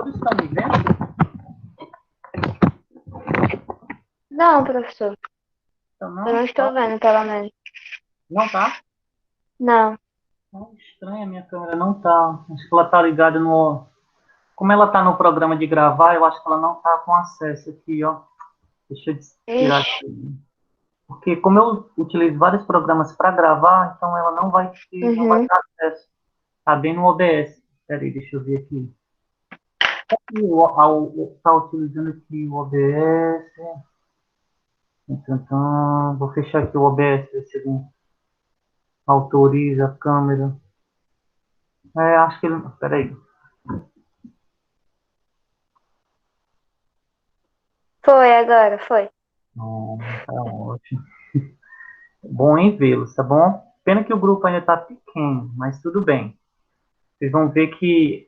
Todos estão me vendo? Não, professor. Então, Eu não? não estou vendo, pelo menos. Não tá? Não. Não, estranho, a minha câmera não tá. Acho que ela tá ligada no... Como ela tá no programa de gravar, eu acho que ela não tá com acesso aqui, ó. Deixa eu tirar Ixi. aqui. Porque como eu utilizo vários programas para gravar, então ela não vai ter, não vai Uhum. ter acesso. Tá bem no OBS. Peraí, deixa eu ver aqui. Tá utilizando aqui o OBS. Então, vou fechar aqui o OBS, ver se ele autoriza a câmera. Acho que ele... Peraí. Foi agora, foi. Tá ótimo. Bom em vê-los, tá bom? Pena que o grupo ainda tá pequeno, mas tudo bem. Vocês vão ver que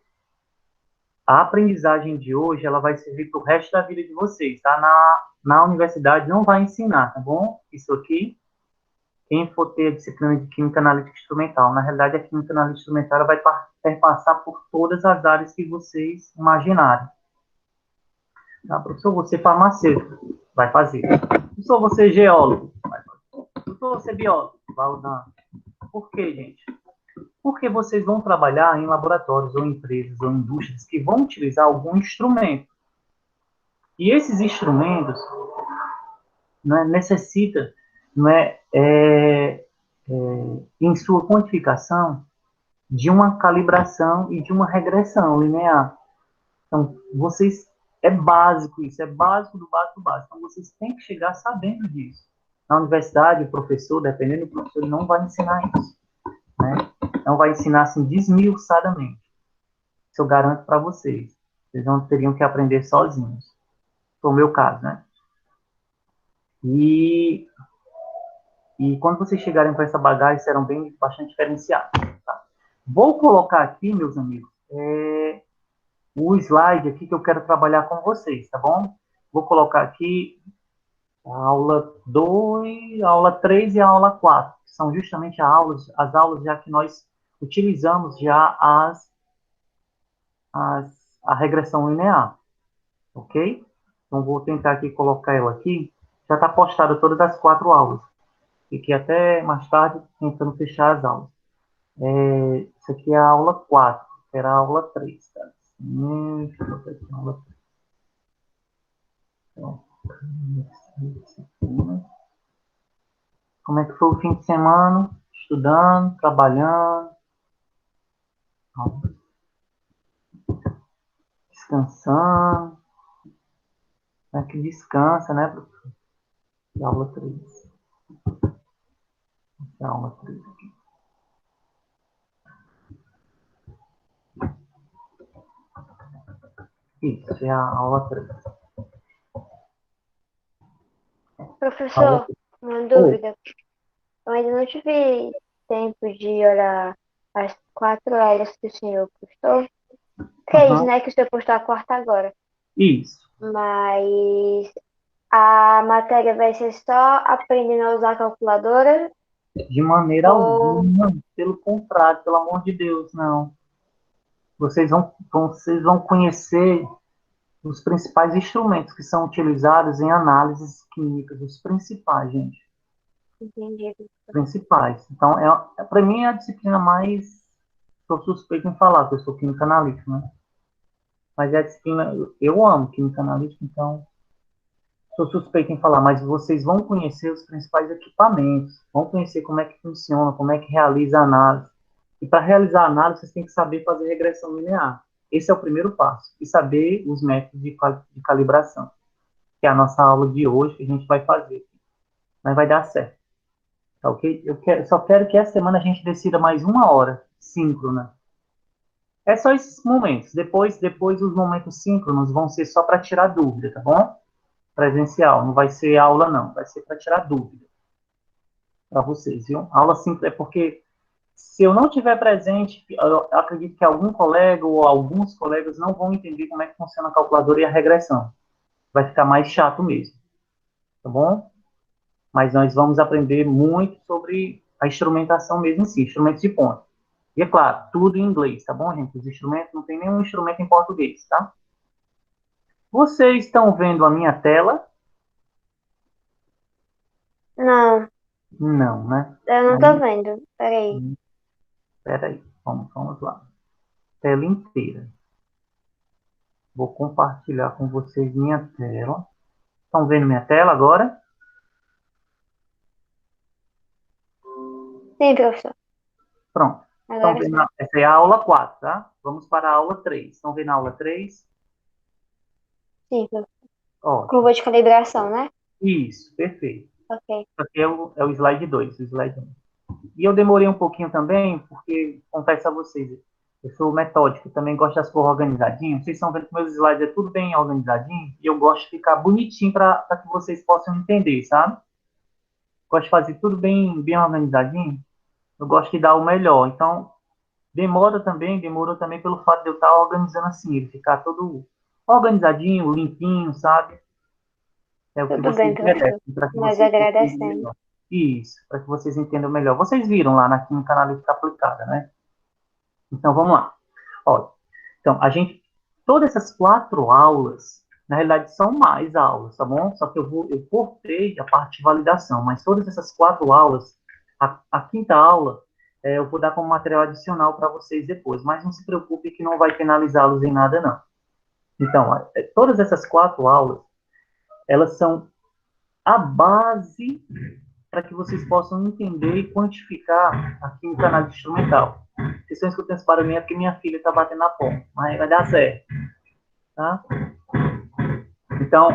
a aprendizagem de hoje, ela vai servir para o resto da vida de vocês, tá? Na universidade não vai ensinar, tá bom? Isso aqui, quem for ter a disciplina de Química Analítica Instrumental. Na realidade, a Química Analítica Instrumental ela vai perpassar por todas as áreas que vocês imaginarem. Tá? Professor, você é farmacêutico, vai fazer. Professor, você é geólogo, vai fazer. Professor, você é biólogo, vai usar. Por quê, gente? Porque vocês vão trabalhar em laboratórios ou empresas ou indústrias que vão utilizar algum instrumento. E esses instrumentos necessita, em sua quantificação, de uma calibração e de uma regressão linear. Então, vocês, é básico isso, é básico do básico do básico. Então, vocês têm que chegar sabendo disso. Na universidade, o professor, dependendo do professor, ele não vai ensinar isso. Né? Não vai ensinar assim desmiuçadamente. Isso eu garanto para vocês. Vocês não teriam que aprender sozinhos. Foi o meu caso, né? E, e quando vocês chegarem com essa bagagem, serão bastante diferenciados. Tá? Vou colocar aqui, meus amigos, o slide aqui que eu quero trabalhar com vocês, tá bom? Vou colocar aqui a aula 2, a aula 3 e a aula 4, que são justamente as aulas já que nós utilizamos já a regressão linear, ok? Então, vou tentar aqui colocar ela aqui. Já está postada todas as 4 aulas. Fiquei até mais tarde tentando fechar as aulas. Isso aqui é a aula 4, que era a aula 3. Tá? Deixa eu botar aqui a aula 3. Então, como é que foi o fim de semana? Estudando, trabalhando, descansando. É que descansa, né, professor? E aula 3. Essa é a aula 3 aqui. Isso, é a aula 3. Aula Professor, 3. uma Oh, dúvida. Eu ainda não tive tempo de olhar as 4 aulas que o senhor postou. Que é isso, uhum, né? Que o senhor postou a quarta agora. isso. Mas a matéria vai ser só aprendendo a usar a calculadora De maneira ou... alguma, pelo contrário, pelo amor de Deus, não. Vocês vão conhecer os principais instrumentos que são utilizados em análises químicas, os principais, gente. Entendi. Principais. Então, para mim, é a disciplina mais. Estou suspeito em falar, que eu sou química analítica, né? Mas é a disciplina. Eu amo química analítica, então. Sou suspeito em falar, mas vocês vão conhecer os principais equipamentos, vão conhecer como é que funciona, como é que realiza a análise. E para realizar a análise, vocês têm que saber fazer regressão linear. Esse é o primeiro passo. E saber os métodos de calibração, que é a nossa aula de hoje, que a gente vai fazer. Mas vai dar certo. Tá ok? Só quero que essa semana a gente decida mais 1 hora síncrona. É só esses momentos. Depois os momentos síncronos vão ser só para tirar dúvida, tá bom? Presencial, não vai ser aula não, vai ser para tirar dúvida para vocês, viu? Aula simples é porque se eu não tiver presente, eu acredito que algum colega ou alguns colegas não vão entender como é que funciona a calculadora e a regressão. Vai ficar mais chato mesmo, tá bom? Mas nós vamos aprender muito sobre a instrumentação mesmo em si, instrumentos de ponta. E é claro, tudo em inglês, tá bom, gente? Os instrumentos, não tem nenhum instrumento em português, tá? Vocês estão vendo a minha tela? Não, Não, né? eu não tô Aí, vendo. Peraí. espera aí. Vamos lá. Tela inteira. Vou compartilhar com vocês minha tela. Estão vendo minha tela agora? Sim, professor. Pronto. Estão Agora vendo? sim. Essa é a aula 4, tá? Vamos para a aula 3. Estão vendo a aula 3? Sim, professor. Ótimo. Curva de calibração, né? Isso, perfeito. Ok. Aqui é o slide 2, o slide 1. E eu demorei um pouquinho também, porque, confesso a vocês, eu sou metódico, também gosto das coisas organizadinhas. Vocês estão vendo que meus slides é tudo bem organizadinho, e eu gosto de ficar bonitinho para que vocês possam entender, sabe? Gosto de fazer tudo bem organizadinho. Eu gosto de dar o melhor. Então, demorou também pelo fato de eu estar organizando assim, ele ficar todo organizadinho, limpinho, sabe? É o que Tudo bem, vocês professor. merecem, para que Nós vocês entendam agradecemos. melhor. Isso, para que vocês entendam melhor. Vocês viram lá na Química Analítica Aplicada, né? Então, vamos lá. Olha, então, todas essas 4 aulas, na realidade, são mais aulas, tá bom? Só que eu cortei a parte de validação, mas todas essas 4 aulas, a quinta aula, eu vou dar como material adicional para vocês depois, mas não se preocupe que não vai penalizá-los em nada, não. Então, todas essas 4 aulas, elas são a base para que vocês possam entender e quantificar a química análise instrumental. Vocês estão escutando esse barulhinho é porque minha filha está batendo na porta, mas vai dar certo, tá? Então,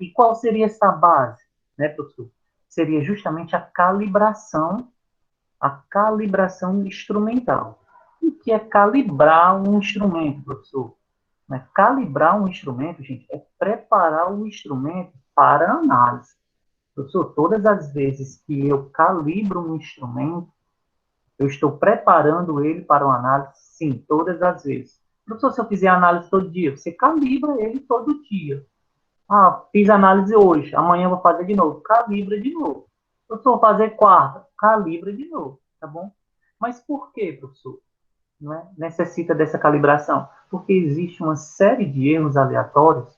e qual seria essa base, né, professor? Seria justamente a calibração instrumental. O que é calibrar um instrumento, professor? Né? Calibrar um instrumento, gente, é preparar o instrumento para análise. Professor, todas as vezes que eu calibro um instrumento, eu estou preparando ele para uma análise? Sim, todas as vezes. Professor, se eu fizer análise todo dia, você calibra ele todo dia. Ah, fiz análise hoje, amanhã eu vou fazer de novo. Calibra de novo. Professor, vou fazer quarta, calibra de novo, tá bom? Mas por que, professor? Não é? Necessita dessa calibração? Porque existe uma série de erros aleatórios,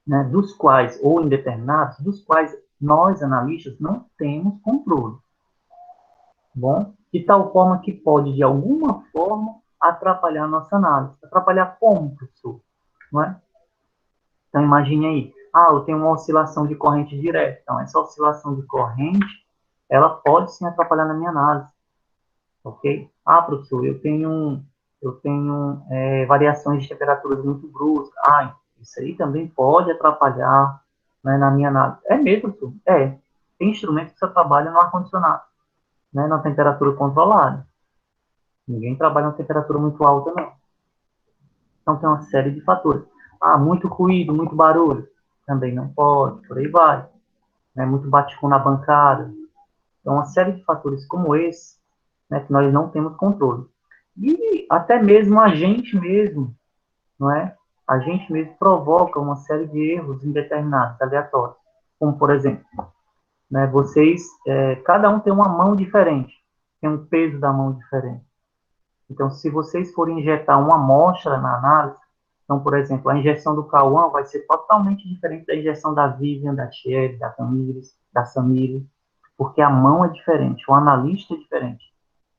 né, dos quais, ou indeterminados, dos quais nós, analistas, não temos controle. Bom, de tal forma que pode, de alguma forma, atrapalhar a nossa análise. Atrapalhar como, professor? Não é? Então, imagine aí. Ah, eu tenho uma oscilação de corrente direta. Então, essa oscilação de corrente, ela pode sim atrapalhar na minha análise. Ok? Ah, professor, eu tenho variações de temperaturas muito bruscas. Ah, isso aí também pode atrapalhar, né, na minha análise. É mesmo, professor? É. Tem instrumentos que só trabalham no ar-condicionado, né, na temperatura controlada. Ninguém trabalha na temperatura muito alta, não. Então, tem uma série de fatores. Ah, muito ruído, muito barulho. Também não pode, por aí vai. Né? Muito baticão na bancada. Então, uma série de fatores como esse, né, que nós não temos controle. E até mesmo a gente mesmo, não é? A gente mesmo provoca uma série de erros indeterminados, aleatórios. Como, por exemplo, né, cada um tem uma mão diferente, tem um peso da mão diferente. Então, se vocês forem injetar uma amostra na análise, então, por exemplo, a injeção do Cauã vai ser totalmente diferente da injeção da Vivian, da Thierry, da Tamires, da Samiri, porque a mão é diferente, o analista é diferente.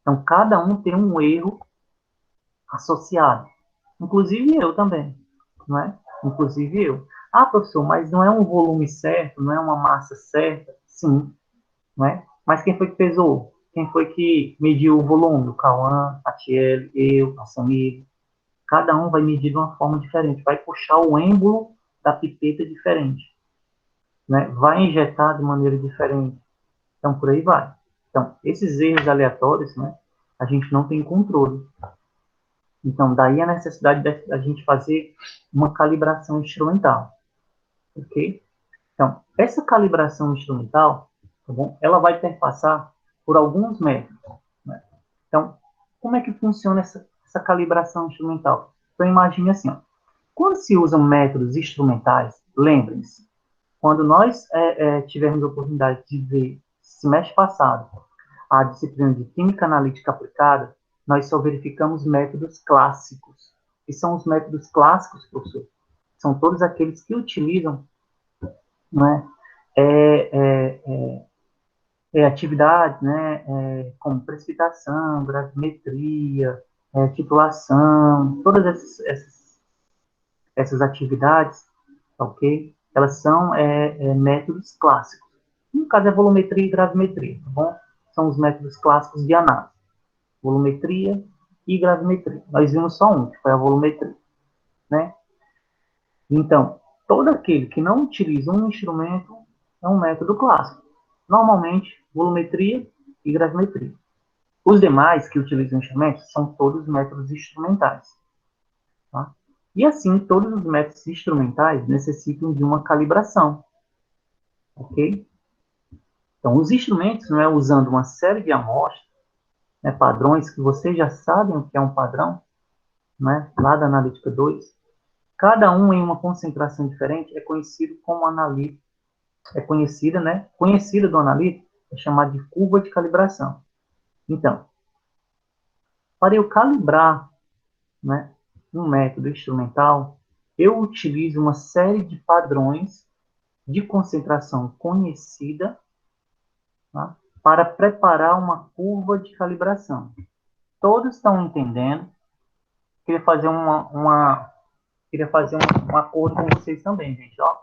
Então, cada um tem um erro associado. Inclusive eu também, não é? Inclusive eu. Ah, professor, mas não é um volume certo, não é uma massa certa? Sim, não é? Mas quem foi que pesou? Quem foi que mediu o volume? O Cauã, a Thierry, eu, a Samir. Cada um vai medir de uma forma diferente, vai puxar o êmbolo da pipeta diferente, né? Vai injetar de maneira diferente. Então, por aí vai. Então, esses erros aleatórios, né, a gente não tem controle. Então, daí a necessidade da gente fazer uma calibração instrumental, ok? Então, essa calibração instrumental, tá bom? Ela vai perpassar por alguns métodos, né? Então, como é que funciona essa calibração instrumental? Então, imagine assim, ó, quando se usam métodos instrumentais, lembrem-se, quando nós tivermos a oportunidade de ver, semestre passado, a disciplina de Química Analítica Aplicada, nós só verificamos métodos clássicos. E são os métodos clássicos, professor? são todos aqueles que utilizam, né, é, é, atividades, né, como precipitação, gravimetria, titulação, todas essas atividades, ok? Elas são métodos clássicos. No caso é volumetria e gravimetria, tá bom? São os métodos clássicos de análise. Volumetria e gravimetria. Nós vimos só um, que foi a volumetria, né? Então, todo aquele que não utiliza um instrumento é um método clássico. Normalmente, volumetria e gravimetria. Os demais que utilizam instrumentos são todos métodos instrumentais. Tá? E assim, todos os métodos instrumentais necessitam de uma calibração. Ok? Então, os instrumentos, não é usando uma série de amostras, né, padrões que vocês já sabem o que é um padrão, né, lá da Analítica 2, cada um em uma concentração diferente é conhecido como analítico, é conhecida, né, conhecida do analítico, é chamada de curva de calibração. Então, para eu calibrar, né, um método instrumental, eu utilizo uma série de padrões de concentração conhecida, tá, para preparar uma curva de calibração. Todos estão entendendo? Queria fazer um acordo com vocês também, gente. Ó,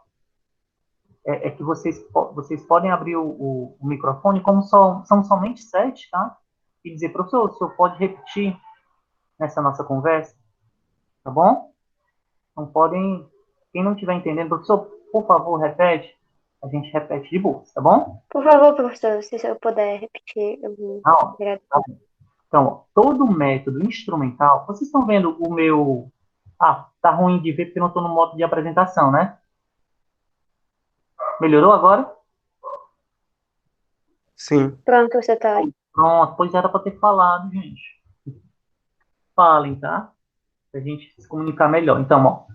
que vocês podem abrir o microfone, como são somente 7, tá? E dizer, professor, o senhor pode repetir nessa nossa conversa, tá bom? Não podem, quem não estiver entendendo, professor, por favor, repete. A gente repete de boa, tá bom? Por favor, professor, se eu puder repetir, eu vou Não, tá agradecer. bom. Então, ó, todo método instrumental, vocês estão vendo o meu... Ah, tá ruim de ver porque eu não estou no modo de apresentação, né? Melhorou agora? Sim. Pronto, você tá. Pronto, pois era para ter falado, gente. Falem, tá? Para a gente se comunicar melhor. Então, ó,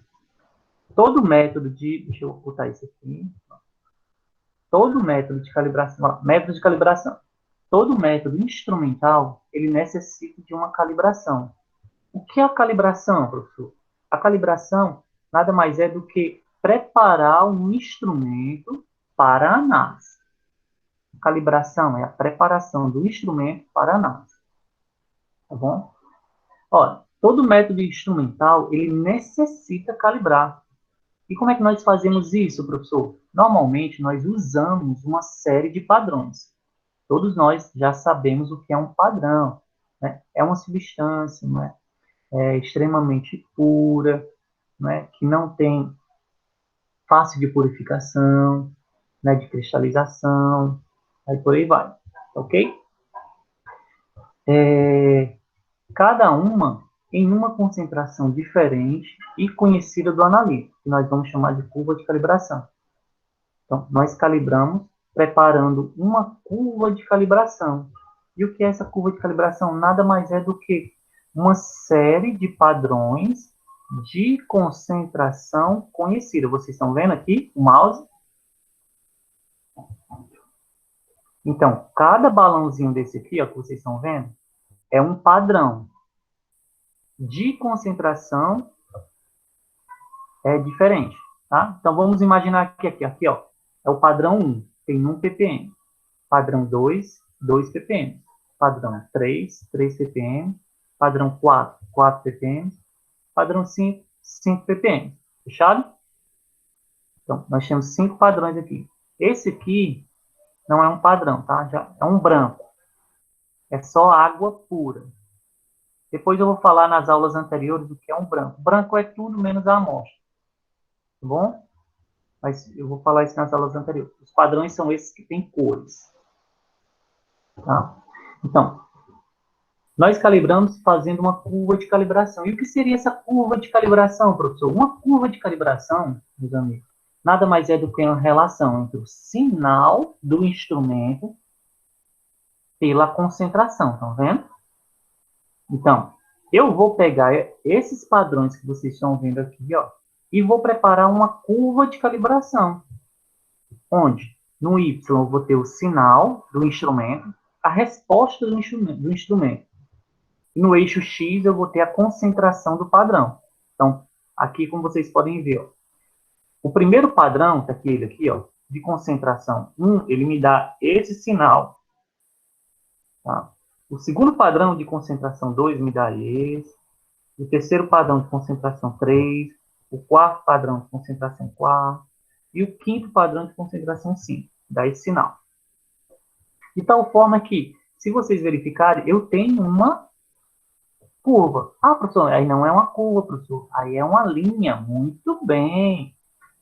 todo método de... Deixa eu botar isso aqui. Todo método de calibração... Ó, método de calibração. Todo método instrumental, ele necessita de uma calibração. O que é a calibração, professor? A calibração nada mais é do que preparar um instrumento para a análise. A calibração é a preparação do instrumento para a análise. Tá bom? Olha, todo método instrumental, ele necessita calibrar. E como é que nós fazemos isso, professor? Normalmente, nós usamos uma série de padrões. Todos nós já sabemos o que é um padrão, né? É uma substância, né? Extremamente pura, né? Que não tem fácil de purificação, né? De cristalização, aí por aí vai, ok? Cada uma em uma concentração diferente e conhecida do analítico, que nós vamos chamar de curva de calibração. Então, nós calibramos preparando uma curva de calibração. E o que é essa curva de calibração? Nada mais é do que uma série de padrões de concentração conhecida. Vocês estão vendo aqui o mouse? Então, cada balãozinho desse aqui, ó, que vocês estão vendo, é um padrão de concentração diferente, tá? Então, vamos imaginar que aqui, ó, é o padrão 1, tem 1 ppm. Padrão 2, 2 ppm. Padrão 3, 3 ppm. Padrão 4, 4 ppm. Padrão 5, 5 ppm. Fechado? Então, nós temos 5 padrões aqui. Esse aqui não é um padrão, tá? Já é um branco. É só água pura. Depois eu vou falar nas aulas anteriores o que é um branco. Branco é tudo menos a amostra. Tá bom? Mas eu vou falar isso nas aulas anteriores. Os padrões são esses que têm cores. Tá? Então, nós calibramos fazendo uma curva de calibração. E o que seria essa curva de calibração, professor? Uma curva de calibração, meus amigos, nada mais é do que uma relação entre o sinal do instrumento pela concentração, estão vendo? Então, eu vou pegar esses padrões que vocês estão vendo aqui, ó, e vou preparar uma curva de calibração, onde no Y eu vou ter o sinal do instrumento, a resposta do instrumento. E no eixo X eu vou ter a concentração do padrão. Então, aqui como vocês podem ver, ó, O primeiro padrão, que é aquele aqui, ó, de concentração 1, ele me dá esse sinal. Tá? O segundo padrão de concentração 2 me dá esse. O terceiro padrão de concentração 3. O quarto padrão de concentração 4. E o quinto padrão de concentração 5. Dá esse sinal. De tal forma que, se vocês verificarem, eu tenho uma curva. Ah, professor, aí não é uma curva, professor. Aí é uma linha. Muito bem.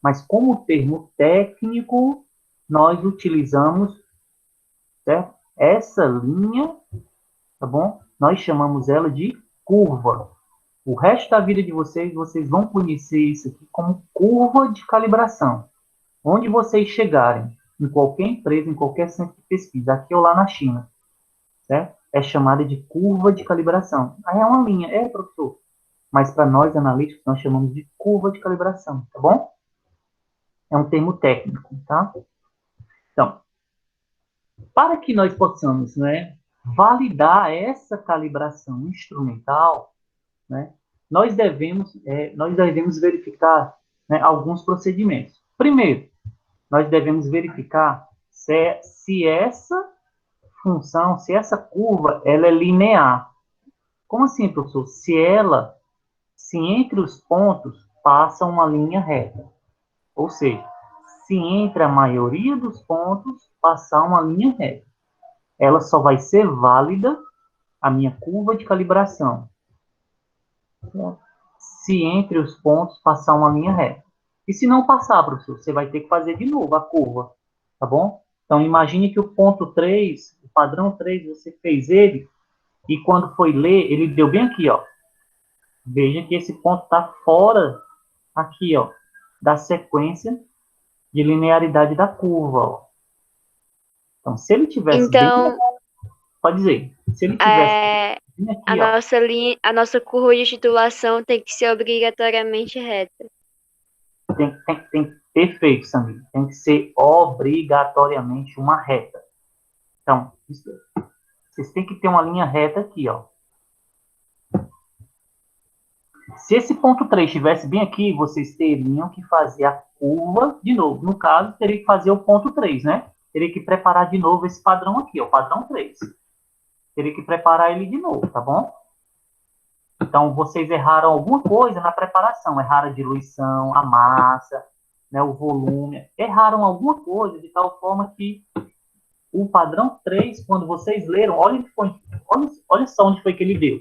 Mas como termo técnico, nós utilizamos, certo? Essa linha, tá bom? Nós chamamos ela de curva. O resto da vida de vocês, vocês vão conhecer isso aqui como curva de calibração. Onde vocês chegarem, em qualquer empresa, em qualquer centro de pesquisa, aqui ou lá na China, certo? É chamada de curva de calibração. Aí é uma linha, professor. Mas para nós analíticos, nós chamamos de curva de calibração, tá bom? É um termo técnico, tá? Então, para que nós possamos, né, validar essa calibração instrumental, né, nós devemos verificar, né, alguns procedimentos. Primeiro, nós devemos verificar se essa função, se essa curva, ela é linear. Como assim, professor? Se entre os pontos passa uma linha reta. Ou seja, se entre a maioria dos pontos passar uma linha reta. Ela só vai ser válida, a minha curva de calibração, se entre os pontos passar uma linha reta. E se não passar, professor, você vai ter que fazer de novo a curva, tá bom? Então, imagine que o ponto 3, o padrão 3, você fez ele, e quando foi ler, ele deu bem aqui, ó. Veja que esse ponto está fora, aqui, ó, da sequência de linearidade da curva, ó. Então, se ele tivesse bem, Então, pode dizer, se ele tivesse é, bem a aqui, ó, nossa linha, a nossa curva de titulação tem que ser obrigatoriamente reta. perfeito, Samir. Tem que ser obrigatoriamente uma reta. Então, vocês têm que ter uma linha reta aqui, ó. Se esse ponto 3 estivesse bem aqui, vocês teriam que fazer a curva de novo. No caso, teria que fazer o ponto 3, né? Teria que preparar de novo esse padrão aqui, ó, o padrão 3. Teria que preparar ele de novo, tá bom? Então, vocês erraram alguma coisa na preparação. Erraram a diluição, a massa, né, o volume. Erraram alguma coisa de tal forma que o padrão 3, quando vocês leram, olha só onde foi que ele deu.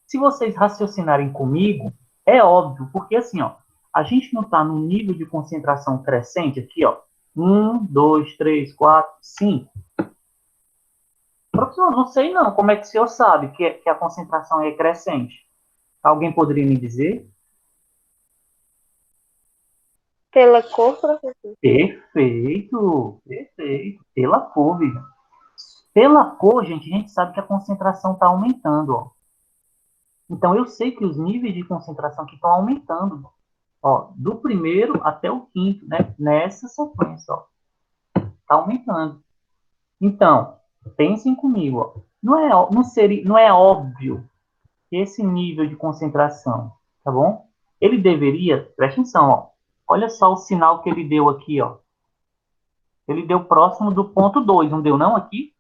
Se vocês raciocinarem comigo, é óbvio, porque assim, ó, a gente não está num nível de concentração crescente aqui, ó. 1, 2, 3, 4, 5. Professor, não sei não. Como é que o senhor sabe que a concentração é crescente? Alguém poderia me dizer? Pela cor, professor? Perfeito, perfeito. Pela cor, viu? Pela cor, gente, a gente sabe que a concentração está aumentando, ó. Então, eu sei que os níveis de concentração aqui estão aumentando, ó, do primeiro até o quinto, né? Nessa sequência, ó, está aumentando. Então, pensem comigo, ó. Não é óbvio que esse nível de concentração, tá bom? Ele deveria, presta atenção, ó. Olha só o sinal que ele deu aqui, ó. Ele deu próximo do ponto 2, não deu não aqui?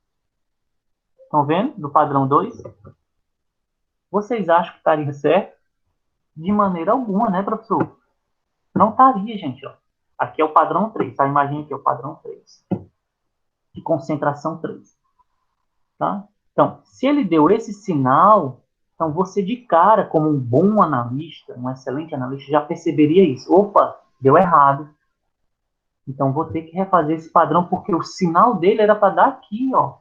Estão vendo? Do padrão 2? Vocês acham que estaria certo? De maneira alguma, né, professor? Não estaria, gente, ó. Aqui é o padrão 3, tá? Imagina que é o padrão 3. De concentração 3, tá? Então, se ele deu esse sinal, então você de cara, como um bom analista, um excelente analista, já perceberia isso. Opa, deu errado. Então, vou ter que refazer esse padrão, porque o sinal dele era para dar aqui, ó.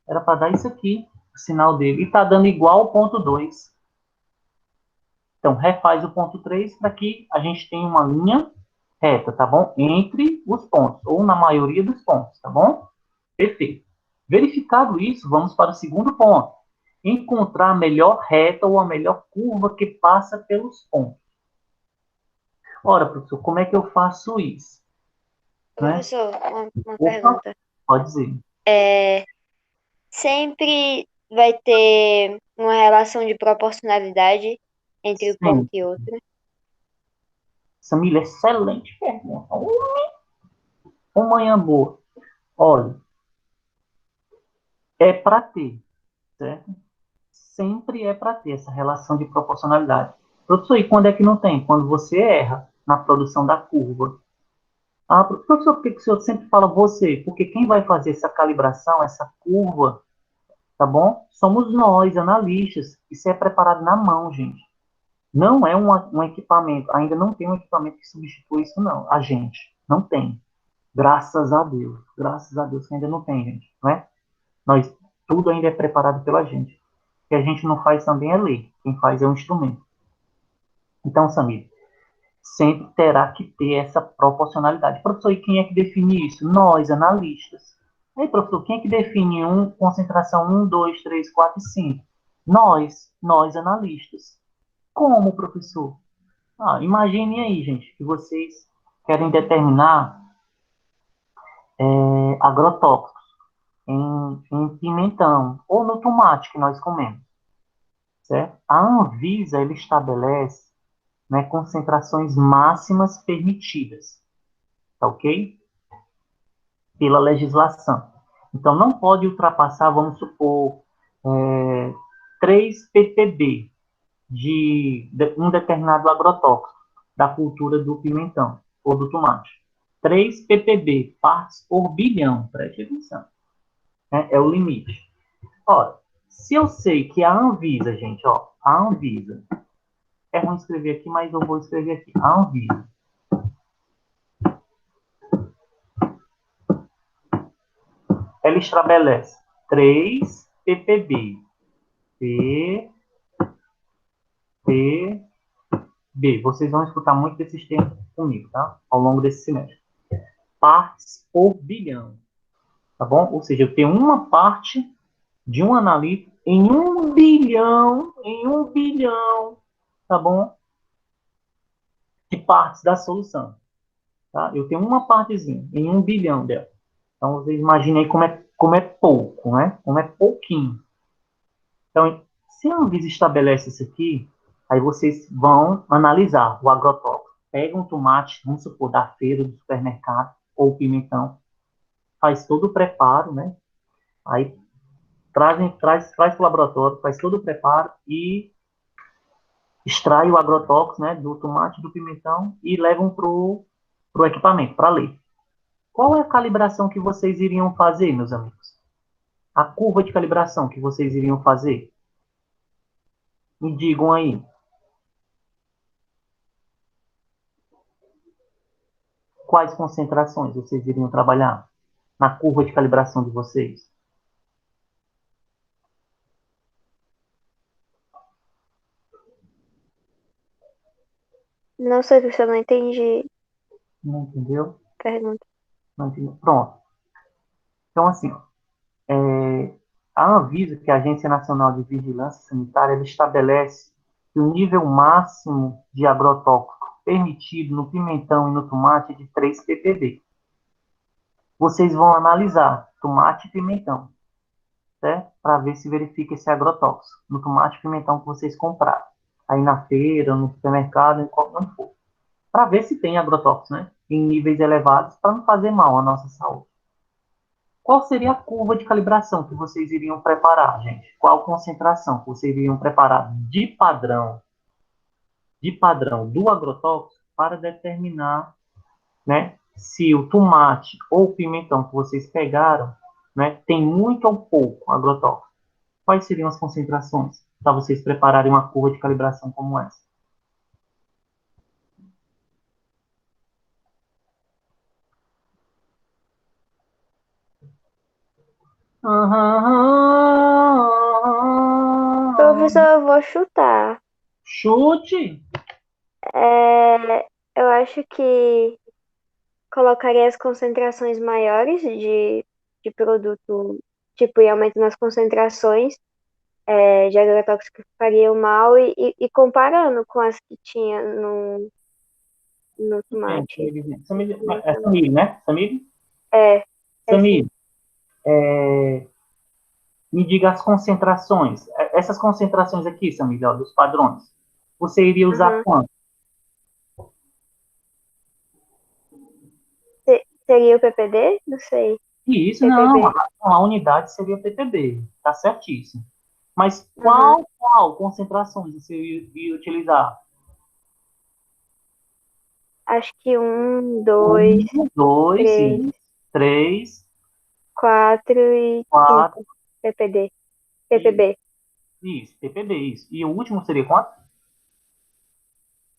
Era para dar isso aqui, o sinal dele. E está dando igual ao ponto 2. Então, refaz o ponto 3 para que a gente tenha uma linha reta, tá bom? Entre os pontos, ou na maioria dos pontos, tá bom? Perfeito. Verificado isso, vamos para o segundo ponto. Encontrar a melhor reta ou a melhor curva que passa pelos pontos. Ora, professor, como é que eu faço isso? Né? Professor, uma Opa, pergunta. pode dizer. É, sempre vai ter uma relação de proporcionalidade entre um ponto Sim, e outro. Samília, excelente pergunta. Uma manhã boa. Olha, é para ter, certo? Sempre é para ter essa relação de proporcionalidade. Professor, e quando é que não tem? Quando você erra na produção da curva. Ah, professor, por que que o senhor sempre fala você? Porque quem vai fazer essa calibração, essa curva, tá bom? Somos nós, analistas. Isso é preparado na mão, gente. Não é um equipamento, ainda não tem um equipamento que substitui isso, não. A gente não tem. Graças a Deus que ainda não tem, gente, não é? Nós, tudo ainda é preparado pela gente. O que a gente não faz também é ler, quem faz é o instrumento. Então, Samir, sempre terá que ter essa proporcionalidade. Professor, e quem é que define isso? Nós, analistas. Aí, professor, quem é que define concentração 2, 3, 4 e 5? Nós, analistas. Como, professor? Ah, imagine aí, gente, que vocês querem determinar agrotóxicos em pimentão ou no tomate que nós comemos, certo? A Anvisa, ele estabelece, né, concentrações máximas permitidas, tá ok? Pela legislação. Então, não pode ultrapassar, vamos supor, 3 ppb de um determinado agrotóxico da cultura do pimentão ou do tomate. 3 ppb, partes por bilhão, preste atenção, né? É o limite. Ora, se eu sei que a Anvisa, gente, ó, a Anvisa, é ruim escrever aqui, mas eu vou escrever aqui, a Anvisa, ela estabelece 3 ppb, ppb, vocês vão escutar muito desses termos comigo, tá? Ao longo desse semestre. Partes por bilhão, tá bom? Ou seja, eu tenho uma parte de um analítico em um bilhão, tá bom? De partes da solução, tá? Eu tenho uma partezinha em um bilhão dela. Então, vocês imaginem aí como é pouco, né? Como é pouquinho. Então, se a Anvisa estabelece isso aqui, aí vocês vão analisar o agrotóxico. Pega um tomate, vamos supor, da feira, do supermercado, ou pimentão, faz todo o preparo, né? Aí traz para o laboratório, faz todo o preparo e extrai o agrotóxico, né, do tomate, do pimentão e levam para o equipamento, para ler. Qual é a calibração que vocês iriam fazer, meus amigos? A curva de calibração que vocês iriam fazer? Me digam aí. Quais concentrações vocês iriam trabalhar na curva de calibração de vocês? Não sei se eu não entendi Não entendeu? a pergunta. Não entendeu? Pronto. Então, assim, ó, a Anvisa, que é a Agência Nacional de Vigilância Sanitária, ela estabelece que o nível máximo de agrotóxico permitido no pimentão e no tomate é de 3 ppb. Vocês vão analisar tomate e pimentão, certo? Para ver se verifica esse agrotóxico no tomate e pimentão que vocês compraram. Aí na feira, no supermercado, em qualquer for. Para ver se tem agrotóxico, né? Em níveis elevados, para não fazer mal à nossa saúde. Qual seria a curva de calibração que vocês iriam preparar, gente? Qual concentração que vocês iriam preparar de padrão do agrotóxico para determinar, né, se o tomate ou o pimentão que vocês pegaram, né, tem muito ou pouco agrotóxico? Quais seriam as concentrações para vocês prepararem uma curva de calibração como essa? Professor, eu vou chutar. Chute! Eu acho que colocaria as concentrações maiores de produto, tipo, e aumentando as concentrações de agrotóxicos que fariam mal e comparando com as que tinha no tomate. Samir, é Samir, né? Samir? É, é sim. Samir, me diga as concentrações. Essas concentrações aqui, Samir, ó, dos padrões. Você iria usar Aham. quanto? Seria o PPD? Não sei. E isso não, PPB. a unidade seria ppb, tá certíssimo. Mas Aham. qual concentrações você ia utilizar? Acho que 1, 2, 1, 2, 3, 3, 4 e 4, 5. PPD. e, PPB. isso, ppb, isso. E o último seria quanto?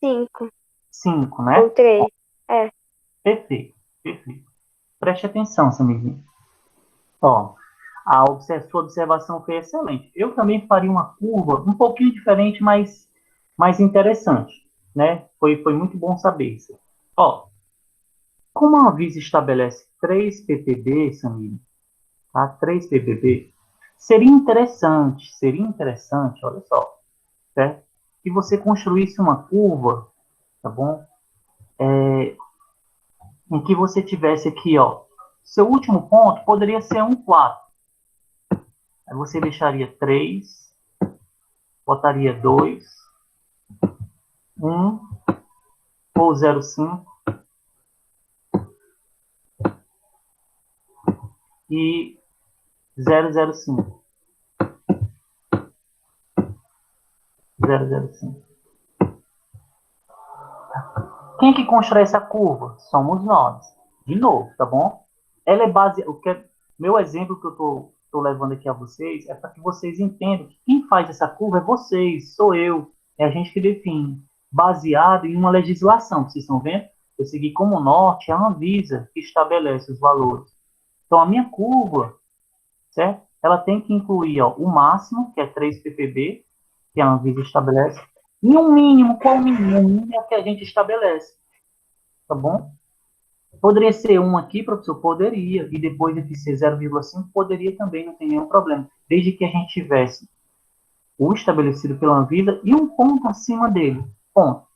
5 5, ou né? 3. É. Perfeito, perfeito. Preste atenção, Samir. Ó, sua observação foi excelente. Eu também faria uma curva um pouquinho diferente, mas mais interessante, né? Foi muito bom saber isso. Ó, como a Anvisa estabelece 3 ppb, Samir, tá? 3 ppb, seria interessante, olha só, certo? Que você construísse uma curva, tá bom? Em que você tivesse aqui, ó, seu último ponto poderia ser um 4. Aí você deixaria 3, botaria 2, 1 ou 0,5 e 0,05. 0,05. Quem que constrói essa curva? Somos nós. De novo, tá bom? Ela é baseada. Meu exemplo que eu tô levando aqui a vocês é para que vocês entendam que quem faz essa curva é vocês, sou eu, é a gente que define, baseado em uma legislação. Vocês estão vendo? Eu segui como norte a Anvisa, que estabelece os valores. Então, a minha curva, certo? Ela tem que incluir, ó, o máximo, que é 3 ppb, que a Anvisa estabelece, e um mínimo, qual o mínimo? O mínimo é o que a gente estabelece, tá bom? Poderia ser um aqui, professor? Poderia, e depois aqui ser 0,5, poderia também, não tem nenhum problema, desde que a gente tivesse o estabelecido pela Anvisa e um ponto acima dele, ponto.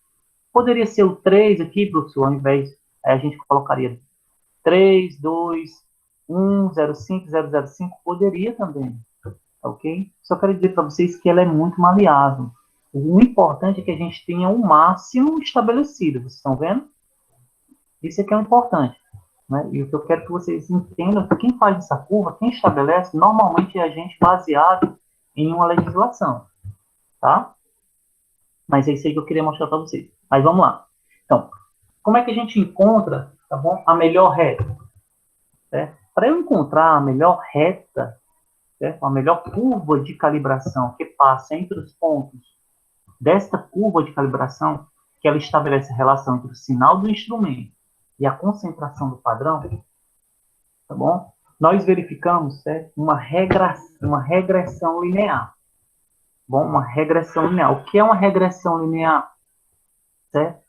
Poderia ser o 3 aqui, professor, ao invés, aí a gente colocaria 3, 2, 1, 0,5, 0,05, poderia também, ok? Só quero dizer para vocês que ela é muito maleável. O importante é que a gente tenha o máximo estabelecido, vocês estão vendo? Isso é que é o importante. Né? E o que eu quero que vocês entendam é que quem faz essa curva, quem estabelece, normalmente é a gente baseado em uma legislação, tá? Mas é isso aí que eu queria mostrar para vocês. Mas vamos lá. Então, como é que a gente encontra, tá bom, a melhor reta? Para eu encontrar a melhor reta, certo? A melhor curva de calibração que passa entre os pontos desta curva de calibração, que ela estabelece a relação entre o sinal do instrumento e a concentração do padrão, tá bom? Nós verificamos, certo? Uma regressão linear. Bom, uma regressão linear. O que é uma regressão linear? Certo?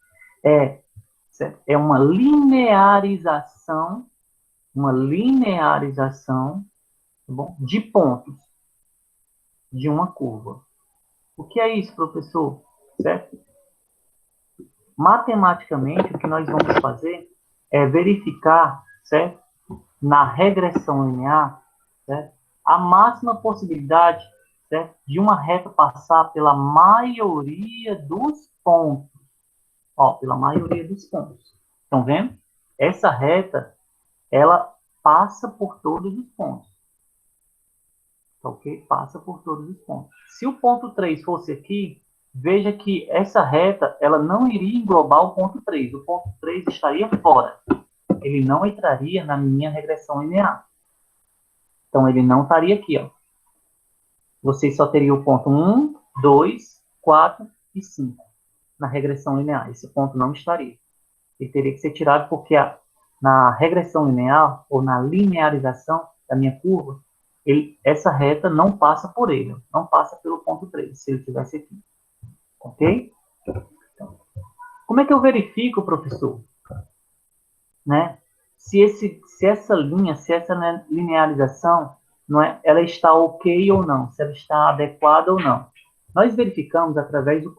É, certo? É uma linearização, tá bom? De pontos de uma curva. O que é isso, professor? Certo? Matematicamente, o que nós vamos fazer é verificar, certo? Na regressão linear, certo? A máxima possibilidade, certo? De uma reta passar pela maioria dos pontos. Ó, pela maioria dos pontos. Estão vendo? Essa reta, ela passa por todos os pontos. Ok? Passa por todos os pontos. Se o ponto 3 fosse aqui, veja que essa reta, ela não iria englobar o ponto 3. O ponto 3 estaria fora. Ele não entraria na minha regressão linear. Então, ele não estaria aqui, ó. Você só teria o ponto 1, 2, 4 e 5 na regressão linear. Esse ponto não estaria. Ele teria que ser tirado porque na regressão linear, ou na linearização da minha curva, essa reta não passa por ele, não passa pelo ponto 3, se ele estivesse aqui. Ok? Então, como é que eu verifico, professor? Né? Se essa linha, se essa linearização, não é, ela está ok ou não, se ela está adequada ou não. Nós verificamos através do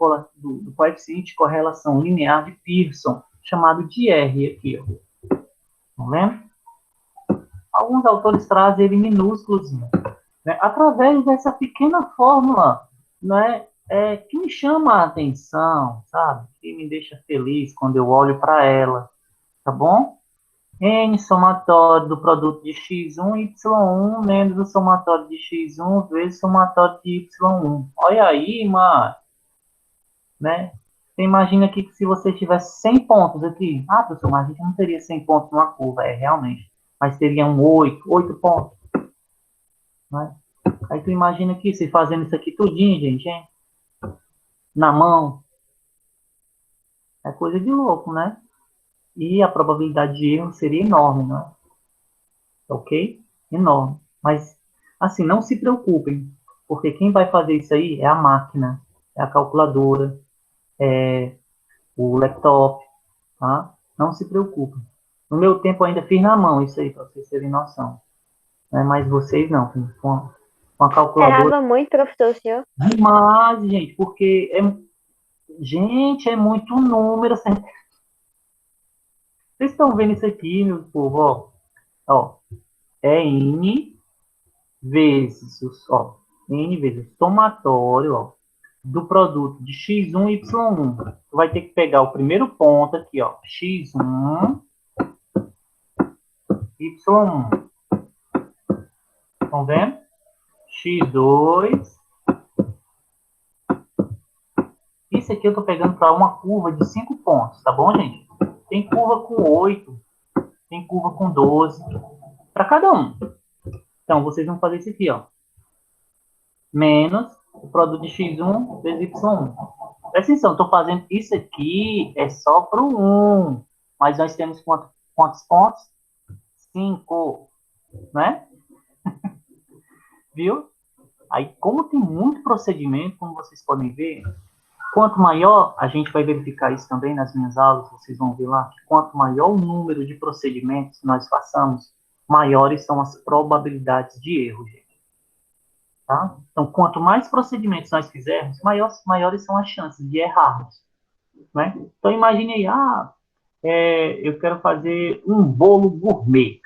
coeficiente de correlação linear de Pearson, chamado de R aqui. Ó. Não lembra? Alguns autores trazem ele minúsculozinho. Né? Através dessa pequena fórmula, né, que me chama a atenção, sabe? Que me deixa feliz quando eu olho para ela, tá bom? N somatório do produto de x1 e y1 menos o somatório de x1 vezes o somatório de y1. Olha aí, mano, né? Você imagina aqui que se você tivesse 100 pontos aqui, professor, mas a gente não teria 100 pontos numa curva, realmente, mas teriam 8 pontos, né? Aí tu imagina aqui, você fazendo isso aqui tudinho, gente, hein? Na mão, é coisa de louco, né? E a probabilidade de erro seria enorme, né? Ok? Enorme. Mas, assim, não se preocupem, porque quem vai fazer isso aí é a máquina, é a calculadora, é o laptop, tá? Não se preocupem. No meu tempo eu ainda fiz na mão isso aí, para vocês terem noção. Né? Mas vocês não, com a calculadora. Errava muito, professor, o senhor? Demais, gente, porque gente, é muito número. Vocês estão vendo isso aqui, meu povo, ó, é N vezes, ó, N vezes o somatório, ó, do produto de x1 e y1. Tu vai ter que pegar o primeiro ponto aqui, ó, x1, y1. Estão vendo? X2. Isso aqui eu tô pegando para uma curva de 5 pontos, tá bom, gente? Tem curva com 8, tem curva com 12, para cada um. Então, vocês vão fazer isso aqui, ó. Menos o produto de x1 vezes y1. Presta atenção, estou fazendo isso aqui é só para o 1. Mas nós temos quantos pontos? 5, né? Viu? Aí, como tem muito procedimento, como vocês podem ver, quanto maior, a gente vai verificar isso também nas minhas aulas, vocês vão ver lá, que quanto maior o número de procedimentos que nós façamos, maiores são as probabilidades de erro, gente. Tá? Então, quanto mais procedimentos nós fizermos, maiores são as chances de errarmos. Né? Então, imagine aí, eu quero fazer um bolo gourmet.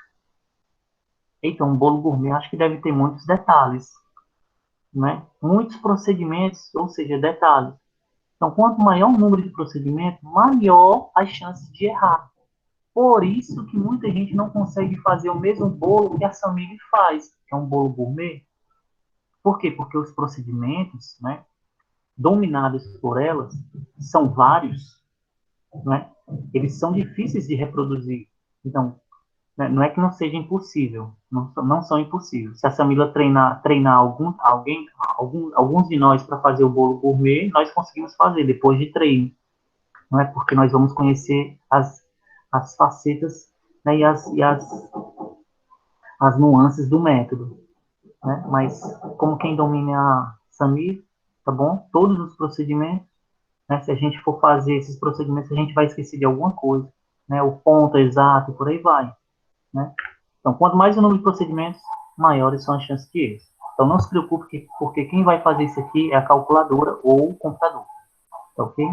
Eita, um bolo gourmet, acho que deve ter muitos detalhes, né? Muitos procedimentos, ou seja, detalhes. Então, quanto maior o número de procedimentos, maior as chances de errar. Por isso que muita gente não consegue fazer o mesmo bolo que a família faz, que é um bolo gourmet. Por quê? Porque os procedimentos, né, dominados por elas, são vários, né? Eles são difíceis de reproduzir. Então, né, não é que não seja impossível, não são impossíveis. Se a Samila treinar alguns de nós para fazer o bolo gourmet, nós conseguimos fazer depois de treino. Não é porque nós vamos conhecer as facetas, né, as nuances do método. Né? Mas como quem domina a Samir, tá bom? Todos os procedimentos, né? Se a gente for fazer esses procedimentos, a gente vai esquecer de alguma coisa, né? O ponto exato, por aí vai, né? Então, quanto mais o número de procedimentos, maiores são as chances de erro. Então, não se preocupe, porque quem vai fazer isso aqui é a calculadora ou o computador, tá ok?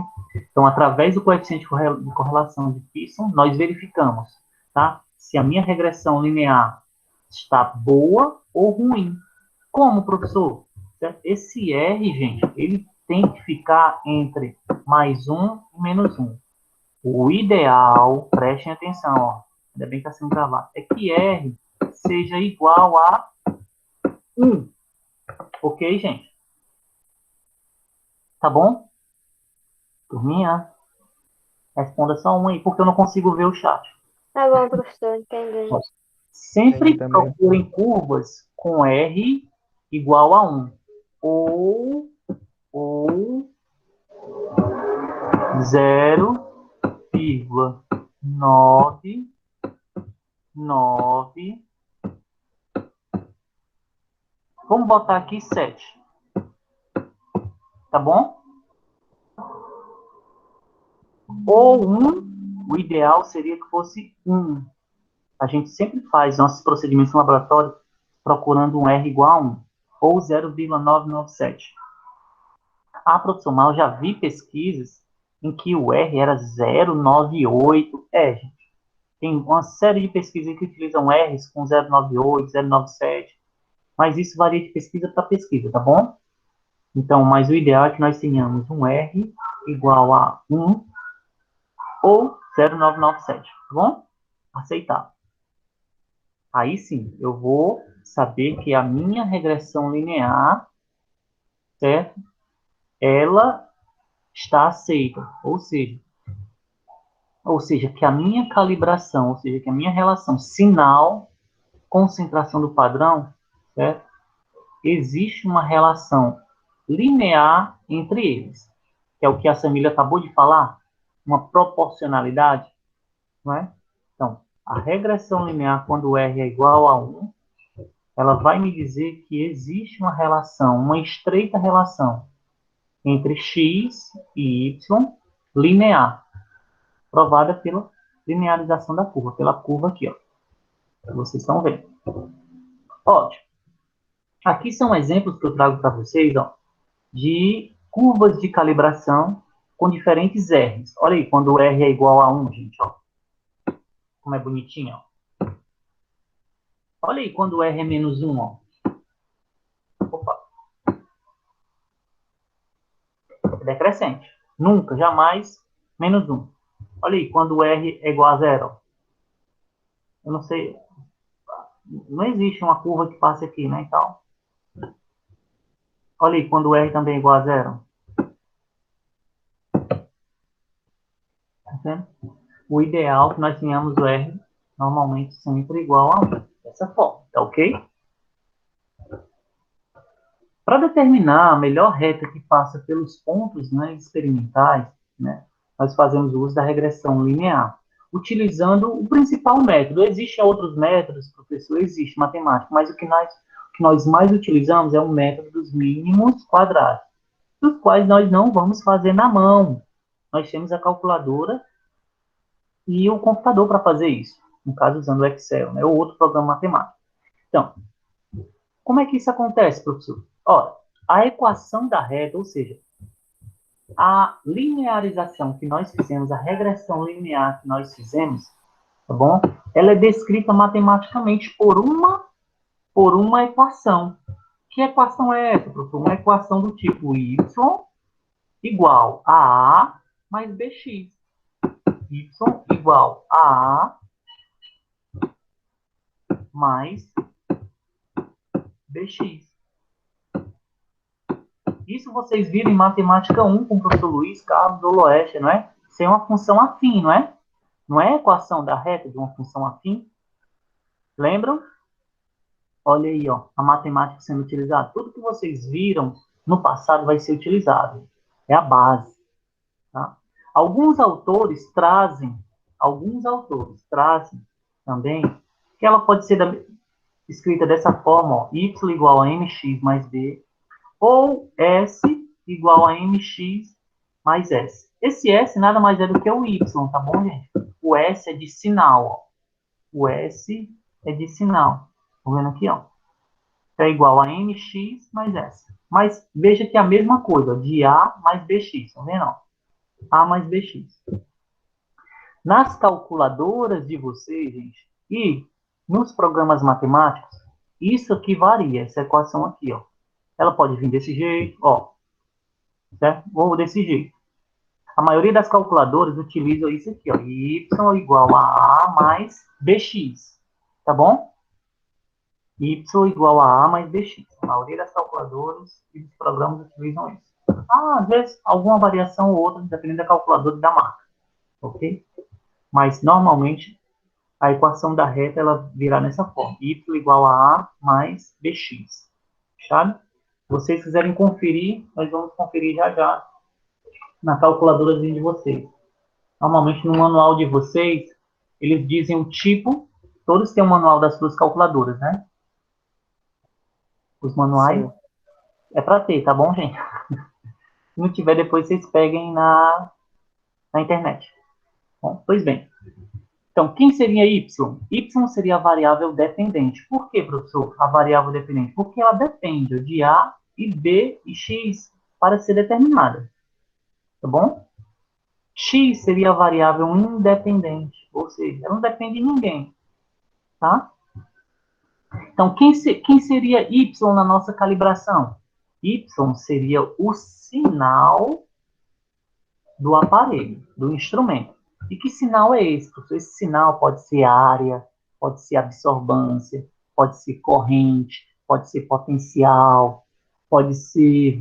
Então, através do coeficiente de correlação de Pearson, nós verificamos, tá? Se a minha regressão linear está boa ou ruim. Como, professor? Esse R, gente, ele tem que ficar entre mais 1 e menos 1. O ideal, prestem atenção, ó, ainda bem que está sendo gravado, é que R seja igual a 1. Ok, gente? Tá bom? Turminha, responda só um aí, porque eu não consigo ver o chat. Tá bom, professor, entendendo. Sempre procurem curvas com R igual a 1. Ou 0,99. Vamos botar aqui 7. Tá bom? Ou 1, o ideal seria que fosse 1. A gente sempre faz nossos procedimentos no laboratório procurando um R igual a 1. Ou 0,997. Professor, mas eu já vi pesquisas em que o R era 0,98. Gente. Tem uma série de pesquisas que utilizam R's com 0,98, 0,97. Mas isso varia de pesquisa para pesquisa, tá bom? Então, mas o ideal é que nós tenhamos um R igual a 1 ou 0,997, tá bom? Aceitar. Aí sim, eu vou saber que a minha regressão linear, certo? Ela está aceita, ou seja, que a minha calibração, ou seja, que a minha relação sinal, concentração do padrão, certo? Existe uma relação linear entre eles, que é o que a Samília acabou de falar, uma proporcionalidade, não é? Então, a regressão linear, quando R é igual a 1, ela vai me dizer que existe uma relação, uma estreita relação entre x e y linear, provada pela linearização da curva, pela curva aqui, ó, que vocês estão vendo. Ótimo. Aqui são exemplos que eu trago para vocês, ó, de curvas de calibração com diferentes R's. Olha aí, quando o R é igual a 1, gente, ó, como é bonitinho, ó. Olha aí, quando o R é menos 1, ó. Opa, é decrescente. Nunca, jamais, menos 1. Olha aí, quando o R é igual a 0. Eu não sei, não existe uma curva que passe aqui, né? Então, olha aí, quando o R também é igual a 0. Tá vendo? O ideal é que nós tenhamos o R normalmente sempre igual a 1. Dessa forma, tá ok? Para determinar a melhor reta que passa pelos pontos, né, experimentais, né, nós fazemos uso da regressão linear, utilizando o principal método. Existem outros métodos, professor, existe matemática, mas o que nós mais utilizamos é o método dos mínimos quadrados, dos quais nós não vamos fazer na mão. Nós temos a calculadora e o computador para fazer isso, no caso usando o Excel, né, ou outro programa matemático. Então, como é que isso acontece, professor? Ora, a equação da reta, ou seja, a linearização que nós fizemos, a regressão linear que nós fizemos, tá bom? Ela é descrita matematicamente por uma equação. Que equação é essa, professor? Uma equação do tipo y igual a A mais bx. Y igual a A mais bx. Isso vocês viram em Matemática 1 com o professor Luiz Carlos Doloeste, não é? Isso é uma função afim, não é? Não é a equação da reta de uma função afim? Lembram? Olha aí, ó, a matemática sendo utilizada. Tudo que vocês viram no passado vai ser utilizado. É a base. Tá? Alguns autores trazem também que ela pode ser escrita dessa forma, ó, y igual a mx mais b, ou S igual a mx mais S. Esse S nada mais é do que o Y, tá bom, gente? O S é de sinal, ó. O S é de sinal. Tá vendo aqui, ó? É igual a mx mais S. Mas veja que é a mesma coisa, de A mais BX, tá vendo? Ó? A mais BX. Nas calculadoras de vocês, gente, e nos programas matemáticos, isso aqui varia, essa equação aqui, ó. Ela pode vir desse jeito, ó, certo? Ou desse jeito. A maioria das calculadoras utilizam isso aqui, ó, y igual a A mais BX, tá bom? Y igual a A mais BX. A maioria das calculadoras e dos programas utilizam isso. Às vezes, alguma variação ou outra, dependendo da calculadora e da marca, ok? Mas, normalmente, a equação da reta, ela virá nessa forma. Y igual a A mais BX, sabe? Se vocês quiserem conferir, nós vamos conferir já já na calculadora de vocês. Normalmente, no manual de vocês, eles dizem o tipo, todos têm um manual das suas calculadoras, né? Os manuais Sim. é para ter, tá bom, gente? Se não tiver, depois vocês peguem na internet. Bom, pois bem. Então, quem seria y? Y seria a variável dependente. Por que, professor, a variável dependente? Porque ela depende de A e B e X para ser determinada. Tá bom? X seria a variável independente, ou seja, ela não depende de ninguém. Tá? Então, quem seria y na nossa calibração? Y seria o sinal do aparelho, do instrumento. E que sinal é esse, professor? Esse sinal pode ser área, pode ser absorbância, pode ser corrente, pode ser potencial, pode ser